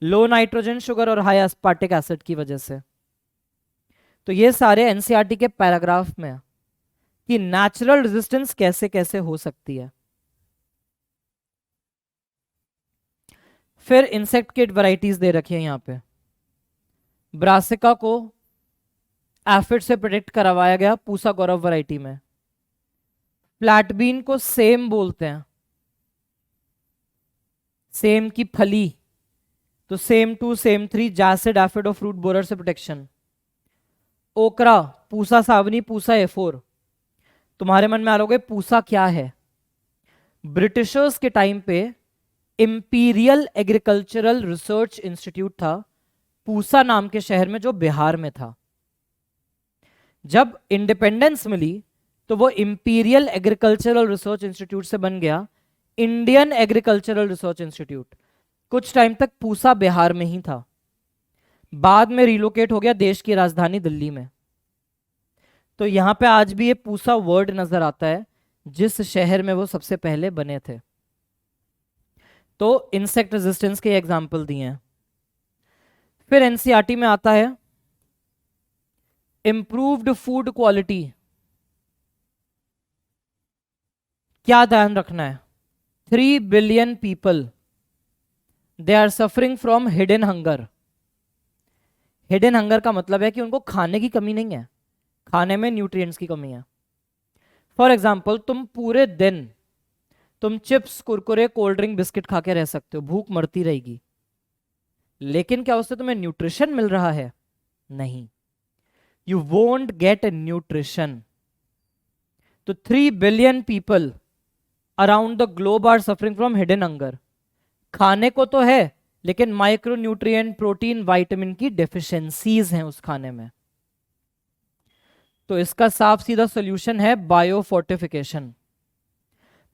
लो नाइट्रोजन शुगर और हाई एस्पार्टिक एसिड की वजह से। तो ये सारे एनसीईआरटी के पैराग्राफ में है कि नेचुरल रेजिस्टेंस कैसे कैसे हो सकती है। फिर इंसेक्ट किट वैरायटीज दे रखी है यहां पे। ब्रासिका को एफिड से प्रोटेक्ट करवाया गया पूसा गौरव वैरायटी में। फ्लैट बीन को सेम बोलते हैं, सेम की फली, तो सेम 2 सेम 3 जैसिड एफिड और फ्रूट बोरर से प्रोटेक्शन। ओकरा पूसा सावनी पूसा ए4। तुम्हारे मन में आ लोगे पूसा क्या है। ब्रिटिशर्स के टाइम पे इंपीरियल एग्रीकल्चरल रिसर्च इंस्टीट्यूट था पूसा नाम के शहर में जो बिहार में था। जब इंडिपेंडेंस मिली तो वो इंपीरियल एग्रीकल्चरल रिसर्च इंस्टीट्यूट से बन गया इंडियन एग्रीकल्चरल रिसर्च इंस्टीट्यूट। कुछ टाइम तक पूसा बिहार में ही था, बाद में रिलोकेट हो गया देश की राजधानी दिल्ली में। तो यहां पे आज भी ये पूसा वर्ड नजर आता है जिस शहर में वो सबसे पहले बने थे। तो इंसेक्ट रेजिस्टेंस के एग्जाम्पल दिए हैं। फिर एनसीईआरटी में आता है इंप्रूव्ड फूड क्वालिटी। क्या ध्यान रखना है, 3 billion people they are suffering from hidden hunger. Hidden hunger का मतलब है कि उनको खाने की कमी नहीं है, खाने में न्यूट्रिएंट्स की कमी है। फॉर एग्जाम्पल तुम पूरे दिन तुम chips Kurkure cold drink biscuit खा के रह सकते हो, भूख मरती रहेगी, लेकिन क्या उससे तुम्हें न्यूट्रिशन मिल रहा है? नहीं, यू वोंट गेट न्यूट्रिशन। तो 3 billion people around the globe are suffering from hidden hunger. खाने को तो है लेकिन माइक्रो न्यूट्रिएंट प्रोटीन विटामिन की डेफिशिएंसीज हैं उस खाने में। तो इसका साफ सीधा सोल्यूशन है बायो फोर्टिफिकेशन।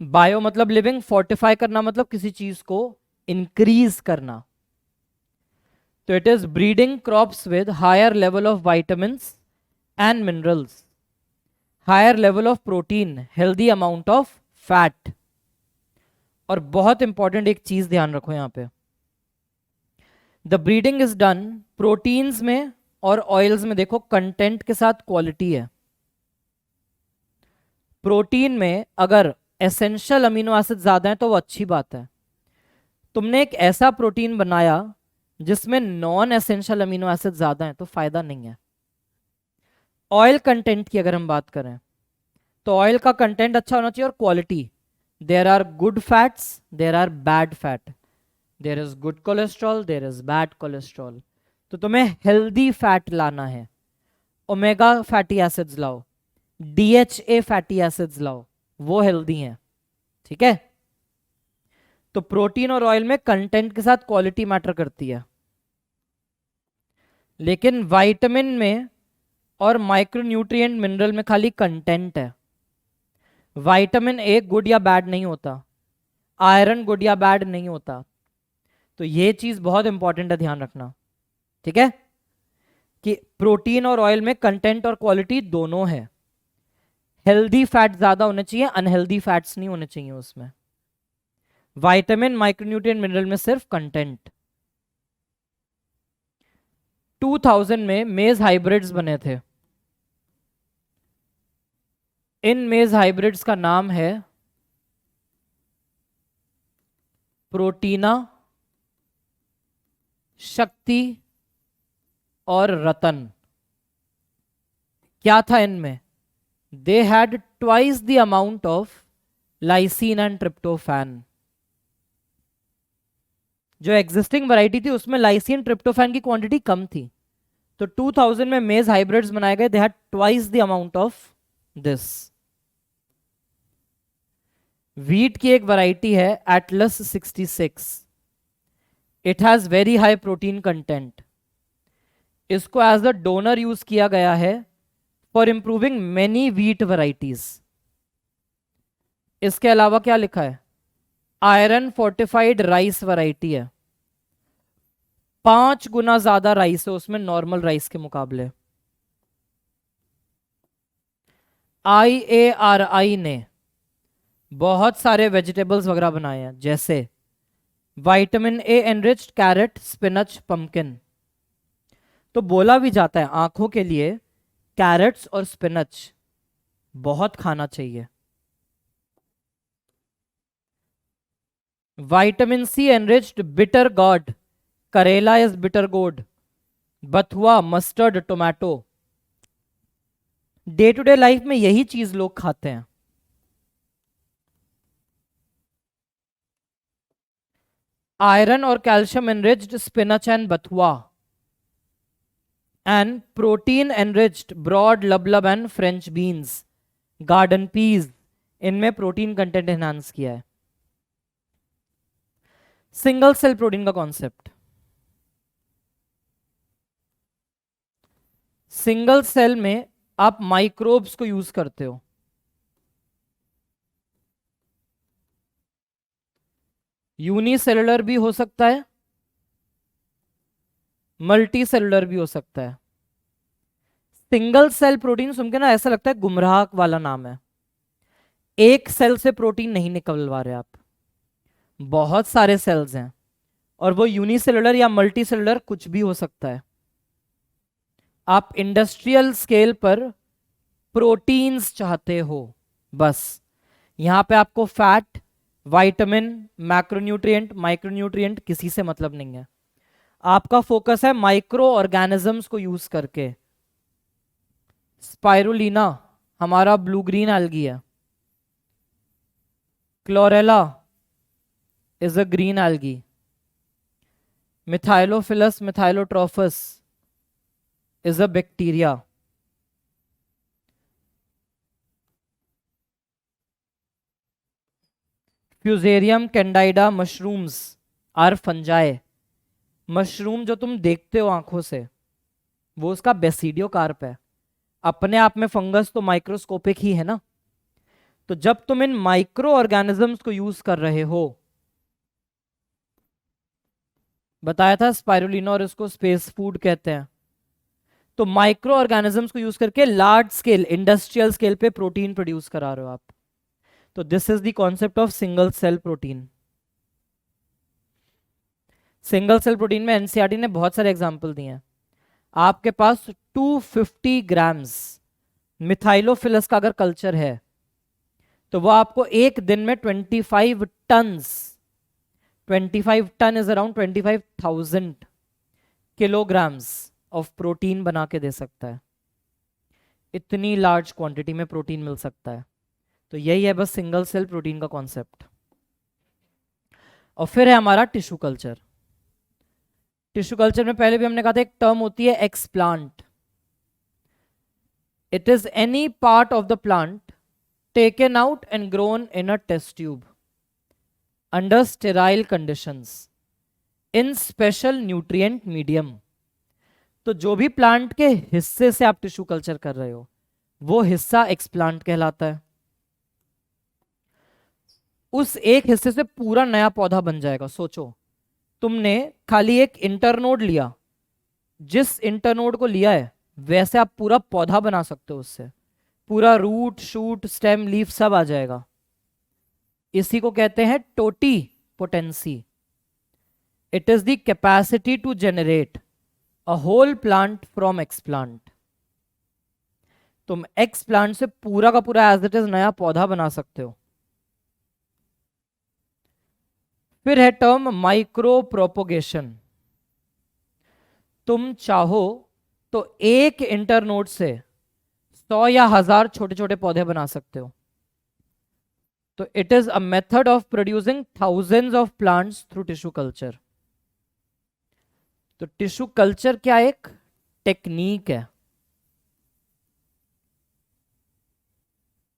बायो मतलब लिविंग, फोर्टिफाई करना मतलब किसी चीज को इंक्रीज करना। तो it is breeding crops with higher level of vitamins and minerals, higher level of protein, healthy amount of fat. और बहुत इंपॉर्टेंट एक चीज ध्यान रखो यहां पे, the breeding is done proteins में और ऑयल्स में। देखो कंटेंट के साथ क्वालिटी है। प्रोटीन में अगर एसेंशियल अमीनो एसिड ज्यादा है तो वो अच्छी बात है। तुमने एक ऐसा प्रोटीन बनाया जिसमें नॉन एसेंशियल अमीनो एसिड ज्यादा है तो फायदा नहीं है। ऑयल कंटेंट की अगर हम बात करें तो ऑयल का कंटेंट अच्छा होना चाहिए और quality. There are good fats, there are bad fat, there is good cholesterol, there is bad cholesterol. तो तुम्हें हेल्दी फैट लाना है, ओमेगा फैटी एसिड्स लाओ, डीएचए फैटी एसिड्स लाओ, वो हेल्दी हैं। ठीक है, तो प्रोटीन और ऑयल में कंटेंट के साथ क्वालिटी मैटर करती है। लेकिन विटामिन में और माइक्रोन्यूट्रिएंट मिनरल में खाली कंटेंट है। विटामिन ए गुड या बैड नहीं होता, आयरन गुड या बैड नहीं होता। तो ये चीज बहुत इंपॉर्टेंट है, ध्यान रखना। ठीक है, कि प्रोटीन और ऑयल में कंटेंट और क्वालिटी दोनों है। हेल्दी फैट ज्यादा होने चाहिए, अनहेल्दी फैट्स नहीं होने चाहिए उसमें। विटामिन माइक्रोन्यूट्रिएंट मिनरल में सिर्फ कंटेंट। 2000 में मेज हाइब्रिड्स बने थे। इन मेज हाइब्रिड्स का नाम है प्रोटीना, शक्ति और रतन। क्या था इनमें? They had twice the amount of lysine and tryptophan. जो एग्जिस्टिंग वैरायटी थी उसमें लाइसिन ट्रिप्टोफैन की क्वांटिटी कम थी, तो 2000 में मेज हाइब्रिड्स बनाए गए। They had twice the amount of this. Wheat की एक वैरायटी है Atlas 66। It has very high protein content. इसको एज द डोनर यूज किया गया है for improving many wheat varieties. इसके अलावा क्या लिखा है? आयरन फोर्टिफाइड राइस वैरायटी है। 5 गुना ज्यादा राइस है उसमें नॉर्मल राइस के मुकाबले। IARI ने बहुत सारे वेजिटेबल्स वगैरह बनाए हैं, जैसे vitamin A enriched carrot, spinach, pumpkin. तो बोला भी जाता है आंखों के लिए कैरेट्स और स्पिनच बहुत खाना चाहिए। Vitamin C enriched bitter gourd, karela is bitter gourd, bathua, mustard, tomato. Day to day life में यही चीज लोग खाते हैं। आयरन और calcium enriched spinach and bathua, and protein enriched broad, lablab and French beans, garden peas, इनमें प्रोटीन कंटेंट एनहांस किया है। सिंगल सेल प्रोटीन का कॉन्सेप्ट, सिंगल सेल में आप माइक्रोब्स को यूज करते हो। यूनिसेलुलर भी हो सकता है, मल्टी सेलुलर भी हो सकता है। सिंगल सेल प्रोटीन सुन के ना ऐसा लगता है गुमराह वाला नाम है। एक सेल से प्रोटीन नहीं निकलवा रहे आप, बहुत सारे सेल्स हैं, और वो यूनिसेलुलर या मल्टी सेलुलर कुछ भी हो सकता है। आप इंडस्ट्रियल स्केल पर प्रोटीन्स चाहते हो, बस यहां पे आपको फैट, विटामिन, मैक्रोन्यूट्रिएंट, माइक्रोन्यूट्रिएंट किसी से मतलब नहीं है। आपका फोकस है माइक्रो ऑर्गेनिजम्स को यूज करके। स्पाइरुलिना हमारा ब्लू ग्रीन एल्गी है, Chlorella is a green algae, Methylophilus methylotrophus is a bacteria. Fusarium Candida mushrooms are fungi. Mushroom जो तुम देखते हो आंखों से वो उसका बेसिडियो कार्प है, अपने आप में फंगस तो माइक्रोस्कोपिक ही है ना। तो जब तुम इन माइक्रो ऑर्गेनिजम्स को यूज कर रहे हो, बताया था स्पाइरुलिना और इसको स्पेस फूड कहते हैं, तो माइक्रो ऑर्गेनिजम्स को यूज करके लार्ज स्केल इंडस्ट्रियल स्केल पे प्रोटीन प्रोड्यूस करा रहे हो आप। तो this is the concept of single cell protein. Single cell protein में एनसीईआरटी ने बहुत सारे एग्जाम्पल दिए हैं। आपके पास 250 ग्राम्स मिथाइलोफिलस का अगर कल्चर है तो वो आपको एक दिन में 25 tons, 25 ton is around 25,000 kilograms of protein बना के दे सकता है। इतनी लार्ज क्वांटिटी में प्रोटीन मिल सकता है। तो यही है बस सिंगल सेल प्रोटीन का कॉन्सेप्ट। और फिर है हमारा टिश्यू कल्चर। टिश्यू कल्चर में पहले भी हमने कहा था एक टर्म होती है explant. It is any part of the plant taken out and grown in a test tube under sterile conditions in special nutrient medium. तो जो भी प्लांट के हिस्से से आप टिश्यू कल्चर कर रहे हो वो हिस्सा एक्सप्लांट कहलाता है। उस एक हिस्से से पूरा नया पौधा बन जाएगा। सोचो तुमने खाली एक इंटरनोड लिया, जिस इंटरनोड को लिया है वैसे आप पूरा पौधा बना सकते हो, उससे पूरा रूट, शूट, स्टेम, लीफ सब आ जाएगा। इसी को कहते हैं totipotency. It is the capacity to generate a whole plant from explant. तुम एक्सप्लांट से पूरा का पूरा एज इट इज नया पौधा बना सकते हो। फिर है टर्म माइक्रो प्रोपोगेशन। तुम चाहो तो एक इंटरनोड से 100 या 1000 छोटे छोटे पौधे बना सकते हो। तो it is a method of producing thousands of plants through tissue culture. तो टिश्यू कल्चर क्या एक टेक्निक है।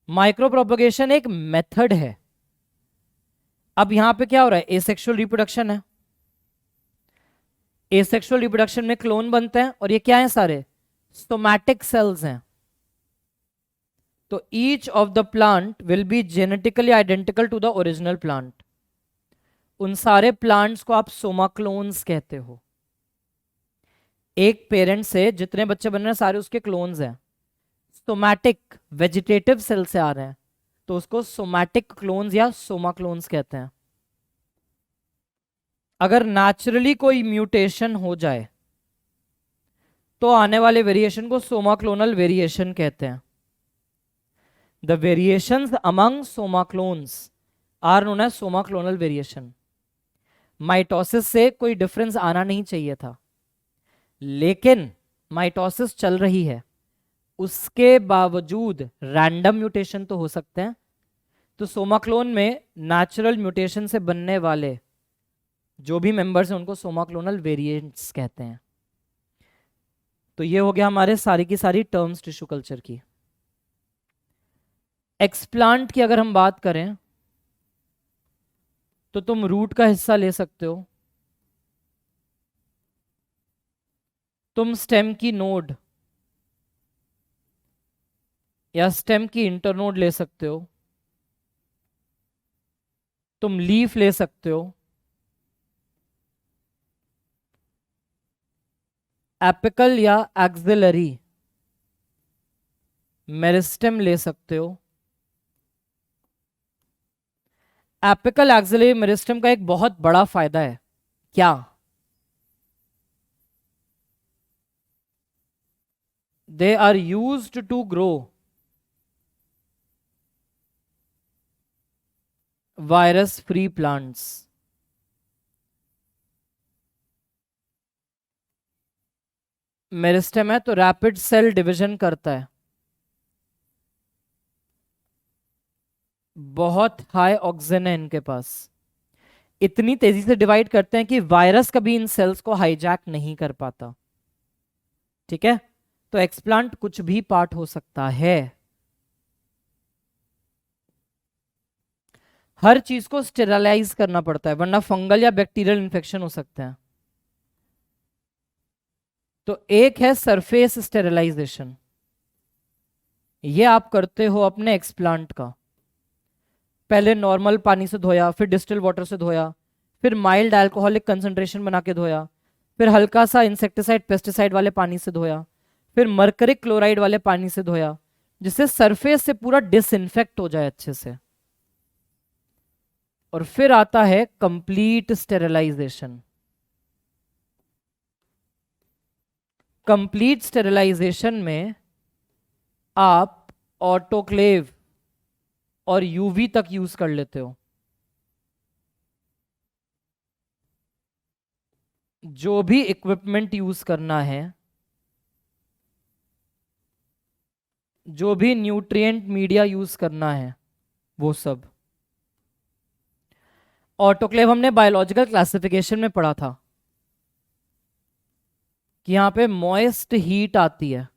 माइक्रो प्रोपोगेशन एक मेथड है। अब यहां पे क्या हो रहा है, एसेक्सुअल रिप्रोडक्शन है। एसेक्सुअल रिप्रोडक्शन में क्लोन बनते हैं और ये क्या है, सारे सोमैटिक सेल्स हैं। तो each of the plant will be genetically identical to the original plant. उन सारे प्लांट्स को आप सोमा क्लोन्स कहते हो। एक पेरेंट से जितने बच्चे बन रहे हैं सारे उसके क्लोन्स हैं, सोमैटिक वेजिटेटिव सेल से आ रहे हैं, तो उसको सोमैटिक क्लोन्स या सोमा क्लोन्स कहते हैं। अगर नेचुरली कोई म्यूटेशन हो जाए तो आने वाले वेरिएशन को सोमा क्लोनल वेरिएशन कहते हैं। The variations among somaclones are known as somaclonal variation. Mitosis से कोई डिफरेंस आना नहीं चाहिए था, लेकिन माइटोसिस चल रही है, उसके बावजूद रैंडम म्यूटेशन तो हो सकते हैं। तो सोमा क्लोन में नेचुरल म्यूटेशन से बनने वाले जो भी मेंबर्स हैं उनको सोमा क्लोनल वेरिएंट्स कहते हैं। तो ये हो गया हमारे सारी की सारी टर्म्स टिश्यू कल्चर की। एक्सप्लांट की अगर हम बात करें तो तुम रूट का हिस्सा ले सकते हो, तुम स्टेम की नोड या स्टेम की इंटरनोड ले सकते हो, तुम लीफ ले सकते हो, एपिकल या एक्सिलरी मेरिस्टेम ले सकते हो। एपिकल एक्सिलरी मेरिस्टेम का एक बहुत बड़ा फायदा है, क्या? They are used to grow virus free plants. Meristem है तो रैपिड सेल डिवीजन करता है, बहुत हाई ऑक्सीजन है इनके पास, इतनी तेजी से डिवाइड करते हैं कि वायरस कभी इन सेल्स को हाईजैक नहीं कर पाता। ठीक है, तो एक्सप्लांट कुछ भी पार्ट हो सकता है, हर चीज को स्टेरलाइज करना पड़ता है वरना फंगल या बैक्टीरियल इंफेक्शन हो सकते हैं। तो एक है सरफेस स्टेरलाइजेशन, ये आप करते हो अपने एक्सप्लांट का। पहले नॉर्मल पानी से धोया, फिर डिस्टिल वाटर से धोया, फिर माइल्ड अल्कोहलिक कंसंट्रेशन बना के धोया, फिर हल्का सा इंसेक्टिसाइड पेस्टिसाइड वाले पानी से धोया, फिर मर्करिक क्लोराइड वाले पानी से धोया, जिससे सरफेस से पूरा डिसइंफेक्ट हो जाए अच्छे से। और फिर आता है कंप्लीट स्टेरिलाइजेशन। कंप्लीट स्टेरिलाइजेशन में आप ऑटोक्लेव और यूवी तक यूज कर लेते हो। जो भी इक्विपमेंट यूज करना है, जो भी न्यूट्रिएंट मीडिया यूज करना है, वो सब। ऑटोक्लेव हमने बायोलॉजिकल क्लासिफिकेशन में पढ़ा था कि यहां पे मॉइस्ट हीट आती है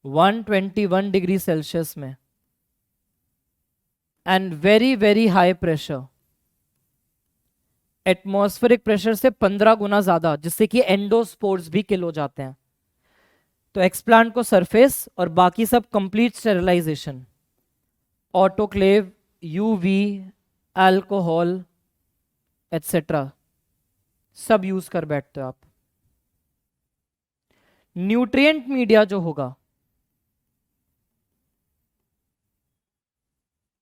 121 डिग्री सेल्सियस में, and very very high pressure, atmospheric pressure से 15 गुना ज्यादा, जिससे कि एंडोस्पोर्स भी किल हो जाते हैं। तो एक्सप्लांट को सरफेस और बाकी सब complete sterilization, autoclave, UV, alcohol etcetera सब यूज कर बैठते हो आप। न्यूट्रिएंट मीडिया जो होगा,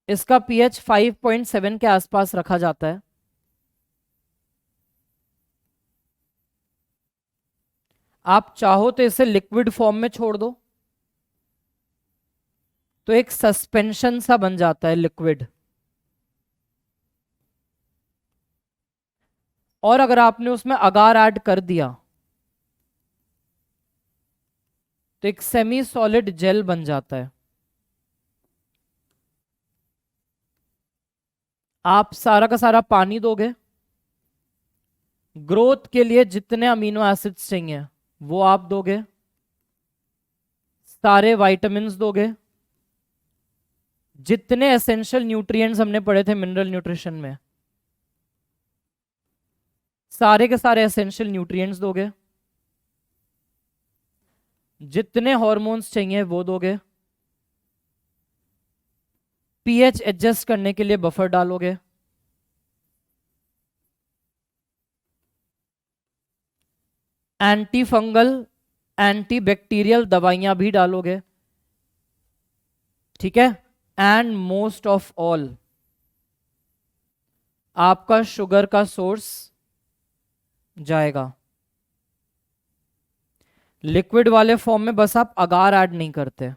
इसका पीएच 5.7 के आसपास रखा जाता है। आप चाहो तो इसे लिक्विड फॉर्म में छोड़ दो तो एक सस्पेंशन सा बन जाता है लिक्विड, और अगर आपने उसमें अगार ऐड कर दिया तो एक सेमी सॉलिड जेल बन जाता है। आप सारा का सारा पानी दोगे, ग्रोथ के लिए जितने अमीनो एसिड्स चाहिए वो आप दोगे, सारे विटामिन्स दोगे, जितने एसेंशियल न्यूट्रिएंट्स हमने पढ़े थे मिनरल न्यूट्रिशन में, सारे के सारे एसेंशियल न्यूट्रिएंट्स दोगे, जितने हॉर्मोन्स चाहिए वो दोगे, पीएच एडजस्ट करने के लिए बफर डालोगे, एंटी फंगल, एंटी बैक्टीरियल दवाइयां भी डालोगे, ठीक है। एंड मोस्ट ऑफ ऑल, आपका शुगर का सोर्स जाएगा। लिक्विड वाले फॉर्म में बस आप अगार ऐड नहीं करते,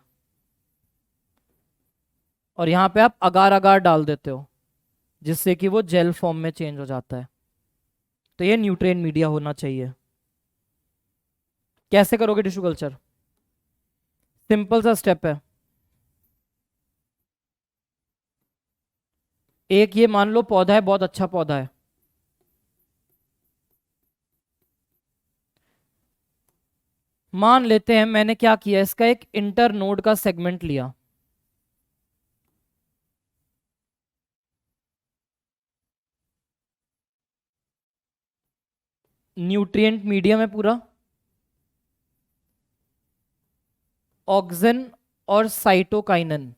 और यहां पे आप अगार अगार डाल देते हो, जिससे कि वो जेल फॉर्म में चेंज हो जाता है। तो ये न्यूट्रिएंट मीडिया होना चाहिए। कैसे करोगे टिश्यू कल्चर? सिंपल सा स्टेप है। एक ये मान लो पौधा है, बहुत अच्छा पौधा है, मान लेते हैं मैंने क्या किया, इसका एक इंटर नोड का सेगमेंट लिया, न्यूट्रिएंट मीडियम है पूरा, ऑक्सिन और साइटोकाइनन,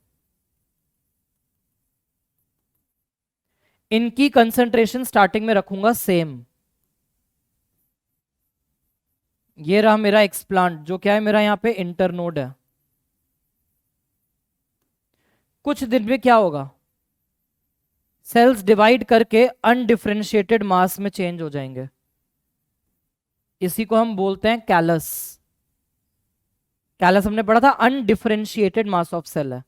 इनकी कंसंट्रेशन स्टार्टिंग में रखूंगा सेम। ये रहा मेरा एक्सप्लांट, जो क्या है मेरा यहां पे इंटरनोड है। कुछ दिन में क्या होगा, सेल्स डिवाइड करके अनडिफरेंशिएटेड मास में चेंज हो जाएंगे। इसी को हम बोलते हैं कैलस। कैलस हमने पढ़ा था, अनडिफरेंशिएटेड मास ऑफ सेल है।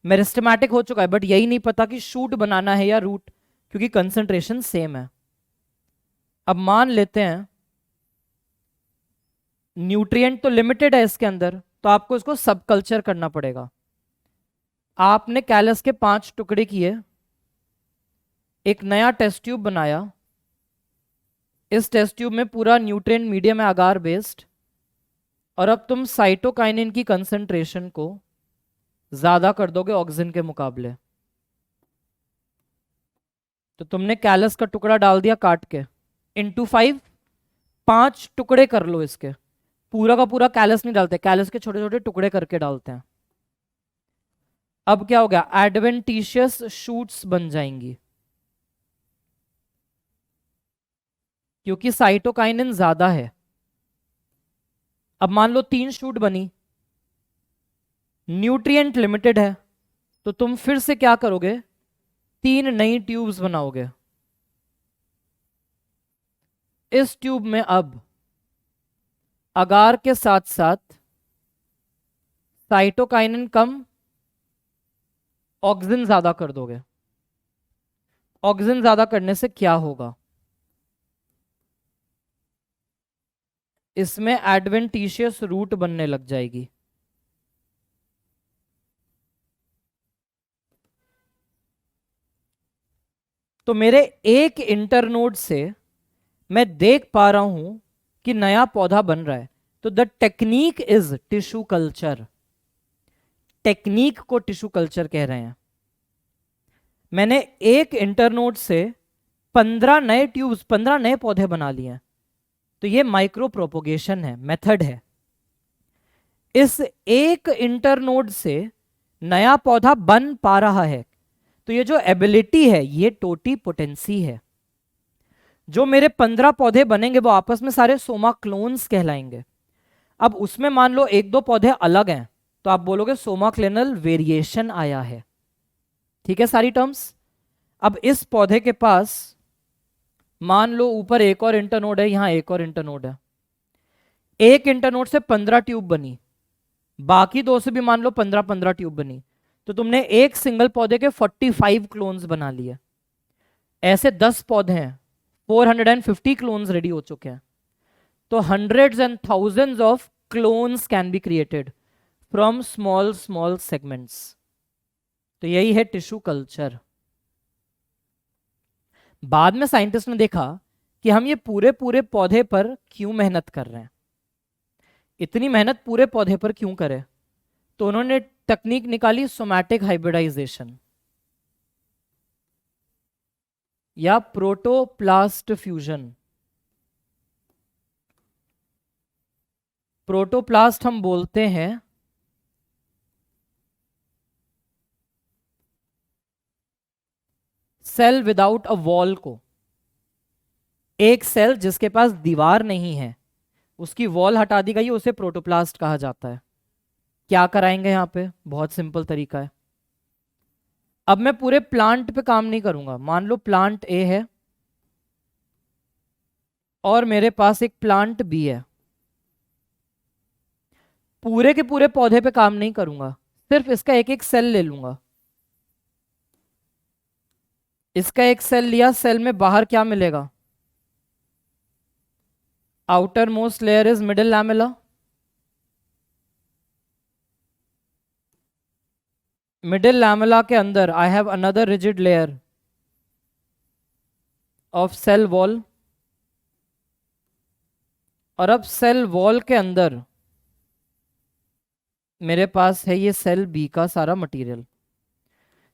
मेरिस्टेमेटिक हो चुका है, बट यही नहीं पता कि शूट बनाना है या रूट, क्योंकि कंसंट्रेशन सेम है। अब मान लेते हैं न्यूट्रिएंट तो लिमिटेड है इसके अंदर, तो आपको इसको सब कल्चर करना पड़ेगा। आपने कैलस के 5 टुकड़े किए, एक नया टेस्ट ट्यूब बनाया, इस टेस्ट ट्यूब में पूरा न्यूट्रिएंट मीडियम है अगार बेस्ड, और अब तुम साइटोकाइनिन की कंसंट्रेशन को ज्यादा कर दोगे ऑक्सिन के मुकाबले। तो तुमने कैलस का टुकड़ा डाल दिया काट के, इंटू 5, 5 टुकड़े कर लो इसके। पूरा का पूरा कैलस नहीं डालते, कैलस के छोटे छोटे टुकड़े करके डालते हैं। अब क्या हो गया, एडवेंटिशियस शूट्स बन जाएंगी, क्योंकि साइटोकाइनिन ज्यादा है। अब मान लो 3 शूट बनी, न्यूट्रिएंट लिमिटेड है, तो तुम फिर से क्या करोगे, 3 नई ट्यूब्स बनाओगे। इस ट्यूब में अब अगार के साथ साथ साइटोकाइनिन कम, ऑक्सिन ज्यादा कर दोगे। ऑक्सिन ज्यादा करने से क्या होगा, इसमें एडवेंटिशियस रूट बनने लग जाएगी। तो मेरे एक इंटरनोड से मैं देख पा रहा हूं कि नया पौधा बन रहा है। तो the technique is tissue culture. Technique को टिश्यू कल्चर कह रहे हैं। मैंने एक इंटरनोड से 15 नए ट्यूब्स, 15 नए पौधे बना लिए हैं। तो ये माइक्रो प्रोपोगेशन है, मेथड है। इस एक इंटरनोड से नया पौधा बन पा रहा है, तो ये जो एबिलिटी है ये टोटी पोटेंसी है। जो मेरे 15 पौधे बनेंगे वो आपस में सारे सोमा क्लोन्स कहलाएंगे। अब उसमें मान लो 1-2 पौधे अलग हैं, तो आप बोलोगे सोमा क्लोनल वेरिएशन आया है। ठीक है सारी टर्म्स। अब इस पौधे के पास मान लो ऊपर एक और इंटरनोड है, यहां एक और इंटरनोड है। एक इंटरनोड से 15 ट्यूब बनी, बाकी 2 से भी मान लो 15-15 ट्यूब बनी, तो तुमने एक सिंगल पौधे के 45 क्लोन्स बना लिए। ऐसे 10 पौधे हैं, 450 क्लोन्स रेडी हो चुके हैं। तो hundreds and thousands of clones can be created from small small segments. तो यही है टिश्यू कल्चर। बाद में साइंटिस्ट ने देखा कि हम ये पूरे पूरे पौधे पर क्यों मेहनत कर रहे हैं, इतनी मेहनत पूरे पौधे पर क्यों करें। तो उन्होंने टेक्निक निकाली सोमैटिक हाइब्रिडाइजेशन या प्रोटोप्लास्ट फ्यूजन। प्रोटोप्लास्ट हम बोलते हैं सेल विदाउट अ वॉल को। एक सेल जिसके पास दीवार नहीं है उसकी वॉल हटा दी गई है, उसे प्रोटोप्लास्ट कहा जाता है। क्या कराएंगे यहाँ पे? बहुत सिंपल तरीका है। अब मैं पूरे प्लांट पे काम नहीं करूंगा। मान लो प्लांट ए है और मेरे पास एक प्लांट बी है। पूरे के पूरे पौधे पे काम नहीं करूंगा, सिर्फ इसका एक एक सेल ले लूंगा। इसका एक सेल लिया, सेल में बाहर क्या मिलेगा? Outer most layer is middle lamella. Middle lamella के अंदर I have another rigid layer of cell wall, और अब सेल वॉल के अंदर मेरे पास है ये सेल बी का सारा मटेरियल।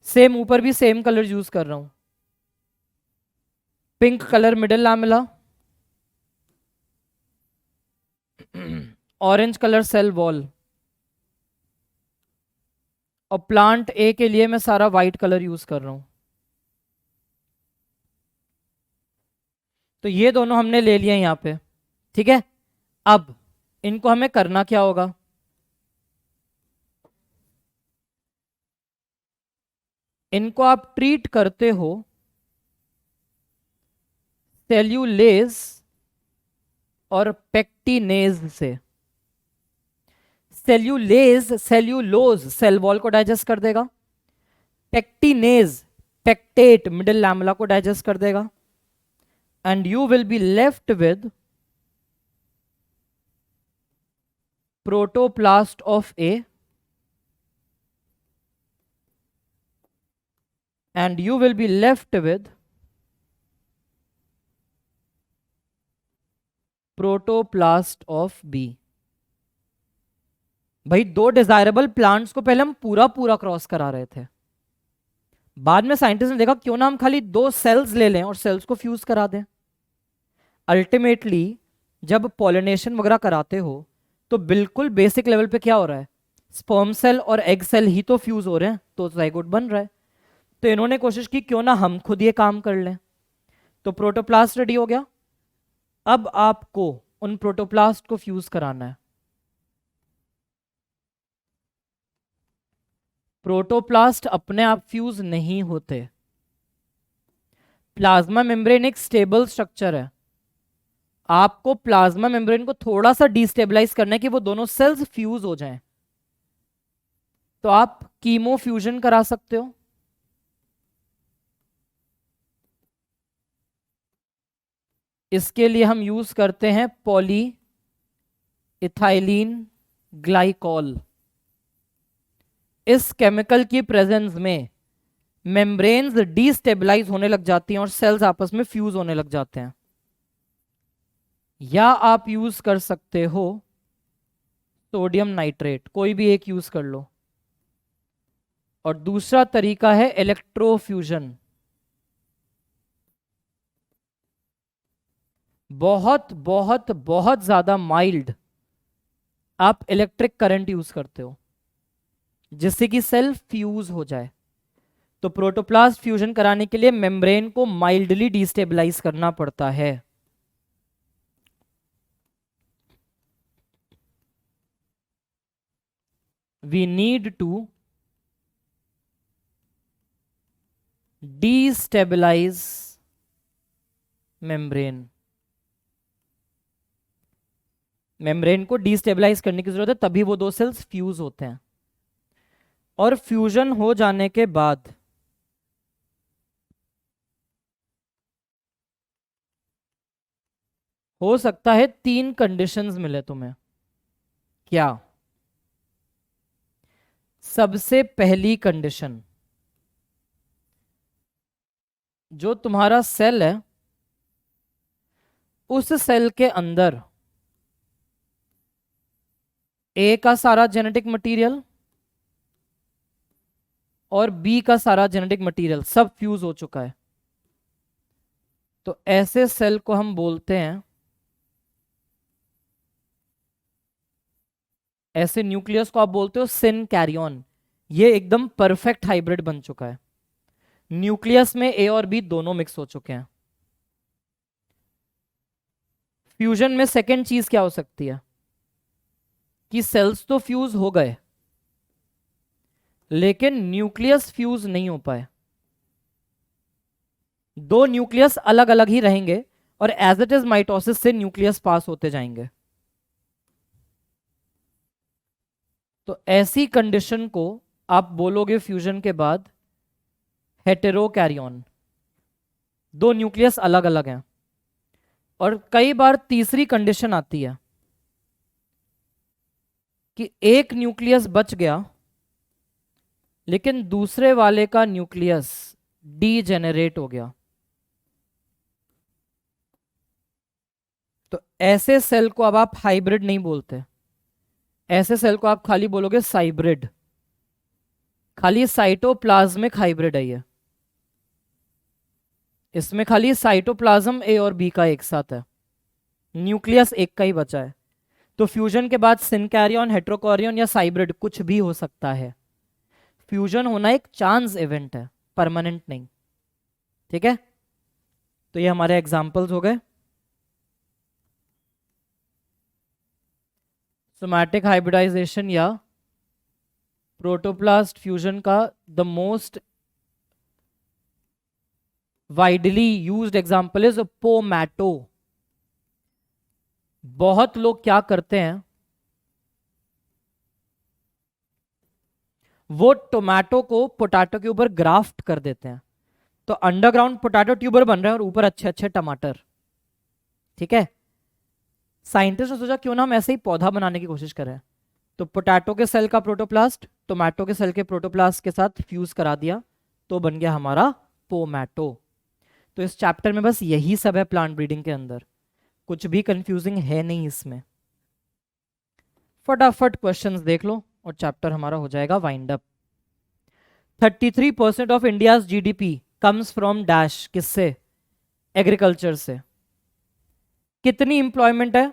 सेम ऊपर भी सेम कलर यूज कर रहा हूं, pink colour middle lamella, orange colour cell wall, और प्लांट ए के लिए मैं सारा वाइट कलर यूज कर रहा हूं। तो ये दोनों हमने ले लिए यहां पे, ठीक है। अब इनको हमें करना क्या होगा? इनको आप ट्रीट करते हो सेल्यूलेज और पेक्टिनेज से। सेल्यूलेज सेल्यूलोज सेल वॉल को डाइजेस्ट कर देगा, पेक्टिनेज पेक्टेट मिडिल लैमेला को डाइजेस्ट कर देगा, and you will be left with protoplast of A and you will be left with protoplast of B. भाई दो डिजायरेबल प्लांट्स को पहले हम पूरा पूरा क्रॉस करा रहे थे, बाद में साइंटिस्ट ने देखा क्यों ना हम खाली दो सेल्स ले लें और सेल्स को फ्यूज करा दें। अल्टीमेटली जब पॉलिनेशन वगैरह कराते हो तो बिल्कुल बेसिक लेवल पे क्या हो रहा है? स्पर्म सेल और एग सेल ही तो फ्यूज हो रहे हैं, तो जाइगोट बन रहा है। तो इन्होंने कोशिश की क्यों ना हम खुद ये काम कर लें, तो प्रोटोप्लास्ट रेडी हो गया। अब आपको उन प्रोटोप्लास्ट को फ्यूज कराना है। प्रोटोप्लास्ट अपने आप फ्यूज नहीं होते। प्लाज्मा मेम्ब्रेन एक स्टेबल स्ट्रक्चर है, आपको प्लाज्मा मेम्ब्रेन को थोड़ा सा डिस्टेबलाइज करना है कि वो दोनों सेल्स फ्यूज हो जाएं। तो आप कीमो फ्यूजन करा सकते हो। इसके लिए हम यूज करते हैं पॉली इथाइलिन ग्लाइकॉल। इस केमिकल की प्रेजेंस में मेम्ब्रेन्स डिस्टेबलाइज होने लग जाती हैं और सेल्स आपस में फ्यूज होने लग जाते हैं। या आप यूज कर सकते हो सोडियम नाइट्रेट, कोई भी एक यूज कर लो, और दूसरा तरीका है इलेक्ट्रोफ्यूजन। बहुत बहुत बहुत ज्यादा माइल्ड आप इलेक्ट्रिक करंट यूज करते हो जिससे कि सेल फ्यूज हो जाए। तो प्रोटोप्लास्ट फ्यूजन कराने के लिए मेम्ब्रेन को माइल्डली डिस्टेबलाइज करना पड़ता है। We need to destabilize membrane. Membrane को डिस्टेबलाइज करने की जरूरत है, तभी वो दो सेल्स फ्यूज होते हैं। और फ्यूजन हो जाने के बाद हो सकता है 3 कंडीशंस मिले तुम्हें। क्या? सबसे पहली कंडीशन, जो तुम्हारा सेल है उस सेल के अंदर ए का सारा जेनेटिक मटेरियल और बी का सारा जेनेटिक मटेरियल सब फ्यूज हो चुका है। तो ऐसे सेल को हम बोलते हैं, ऐसे न्यूक्लियस को आप बोलते हो सिन कैरियन। ये एकदम परफेक्ट हाइब्रिड बन चुका है, न्यूक्लियस में ए और बी दोनों मिक्स हो चुके हैं। फ्यूजन में सेकेंड चीज क्या हो सकती है कि सेल्स तो फ्यूज हो गए लेकिन न्यूक्लियस फ्यूज नहीं हो पाए, दो न्यूक्लियस अलग अलग ही रहेंगे और एज इट इज माइटोसिस से न्यूक्लियस पास होते जाएंगे। तो ऐसी कंडीशन को आप बोलोगे फ्यूजन के बाद हेटेरोकैरियोन, दो न्यूक्लियस अलग अलग हैं। और कई बार तीसरी कंडीशन आती है कि एक न्यूक्लियस बच गया लेकिन दूसरे वाले का न्यूक्लियस डीजेनरेट हो गया। तो ऐसे सेल को अब आप हाइब्रिड नहीं बोलते, ऐसे सेल को आप खाली बोलोगे साइब्रिड। खाली साइटोप्लाज्मिक हाइब्रिड है ये, इसमें खाली साइटोप्लाज्म ए और बी का एक साथ है, न्यूक्लियस एक का ही बचा है। तो फ्यूजन के बाद सिनकैरियन, हेट्रोकैरियन या साइब्रिड कुछ भी हो सकता है। फ्यूजन होना एक चांस इवेंट है, परमानेंट नहीं। ठीक है, तो ये हमारे एग्जांपल्स हो गए। सोमैटिक हाइब्रिडाइजेशन या प्रोटोप्लास्ट फ्यूजन का the most widely used example is pomato. बहुत लोग क्या करते हैं, वो टोमेटो को पोटैटो के ऊपर ग्राफ्ट कर देते हैं, तो अंडरग्राउंड पोटैटो ट्यूबर बन रहे हैं और ऊपर अच्छे अच्छे टमाटर। ठीक है, साइंटिस्ट ने सोचा क्यों ना हम ऐसे ही पौधा बनाने की कोशिश करें। तो पोटैटो के सेल का प्रोटोप्लास्ट टोमेटो के सेल के प्रोटोप्लास्ट के साथ फ्यूज करा दिया, तो बन गया हमारा पोमैटो। तो इस चैप्टर में बस यही सब है प्लांट ब्रीडिंग के अंदर, कुछ भी कंफ्यूजिंग है नहीं इसमें। फटाफट क्वेश्चंस देख लो और चैप्टर हमारा हो जाएगा wind up. 33% of India's GDP comes from dash, किससे? एग्रीकल्चर से। कितनी इंप्लॉयमेंट है?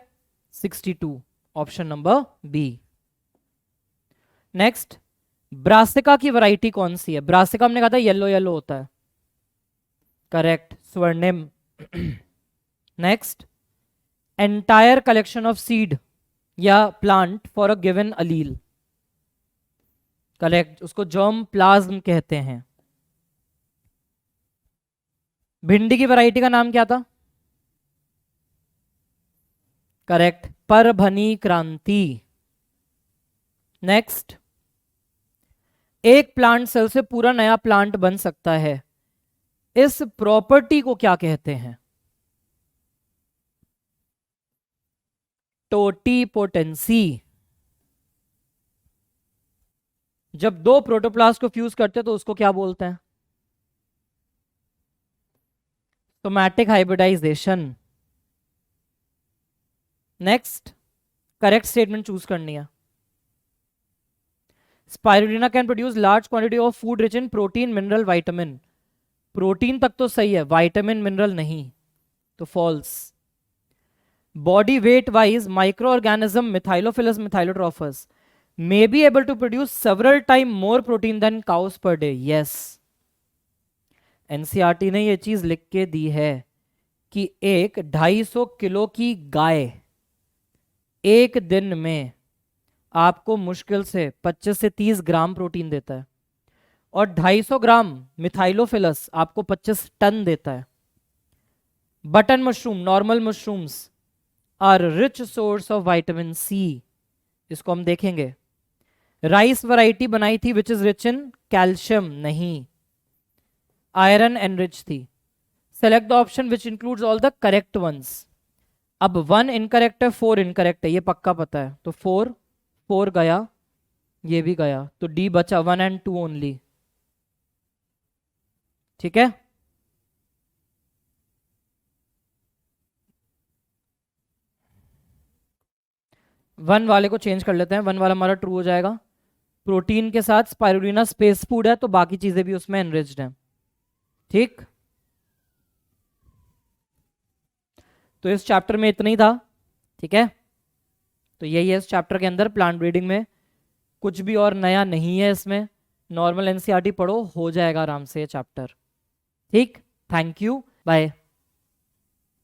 62, option number B. Next, brassica की वैरायटी कौन सी है? ब्रासिका हमने कहा था येलो येलो होता है, correct, Swarnim. Next, entire collection of seed या plant for a given allele, correct, उसको जर्म प्लाज्म कहते हैं। भिंडी की वैरायटी का नाम क्या था? करेक्ट, परभनी क्रांति। नेक्स्ट, एक प्लांट सेल से पूरा नया प्लांट बन सकता है, इस प्रॉपर्टी को क्या कहते हैं? टोटीपोटेंसी। जब दो प्रोटोप्लास्ट को फ्यूज करते हैं तो उसको क्या बोलते हैं? Somatic hybridization. Next, correct statement choose करनी है। Spirulina can produce large quantity of food rich in protein, mineral, vitamin. Protein तक तो सही है, विटामिन मिनरल नहीं, तो false. Body weight wise micro organism Methylophilus methylotrophus may be able to produce several time more protein than cows per day. Yes, NCERT ने ये चीज लिख के दी है कि एक 250 किलो की गाय एक दिन में आपको मुश्किल से 25 से 30 ग्राम प्रोटीन देता है और 250 ग्राम मिथाइलोफिलस आपको 25 टन देता है। Button mushroom, normal mushrooms are rich source of vitamin C, इसको हम देखेंगे। राइस वैरायटी बनाई थी which is rich in calcium, नहीं, आयरन एनरिच थी। Select the option which includes all the correct ones. अब 1 इनकरेक्ट है, 4 इनकरेक्ट है, ये पक्का पता है, तो 4 गया, ये भी गया, तो डी बचा 1 and 2 ओनली। ठीक है, वन वाले को चेंज कर लेते हैं, 1 वाला हमारा ट्रू हो जाएगा। प्रोटीन के साथ स्पाइरुलिना स्पेस फूड है तो बाकी चीजें भी उसमें एनरिच्ड हैं। ठीक, तो इस चैप्टर में इतना ही था। ठीक है, तो यही है इस चैप्टर के अंदर, प्लांट ब्रीडिंग में कुछ भी और नया नहीं है इसमें। नॉर्मल एनसीईआरटी पढ़ो, हो जाएगा आराम से ये चैप्टर। ठीक, थैंक यू, बाय।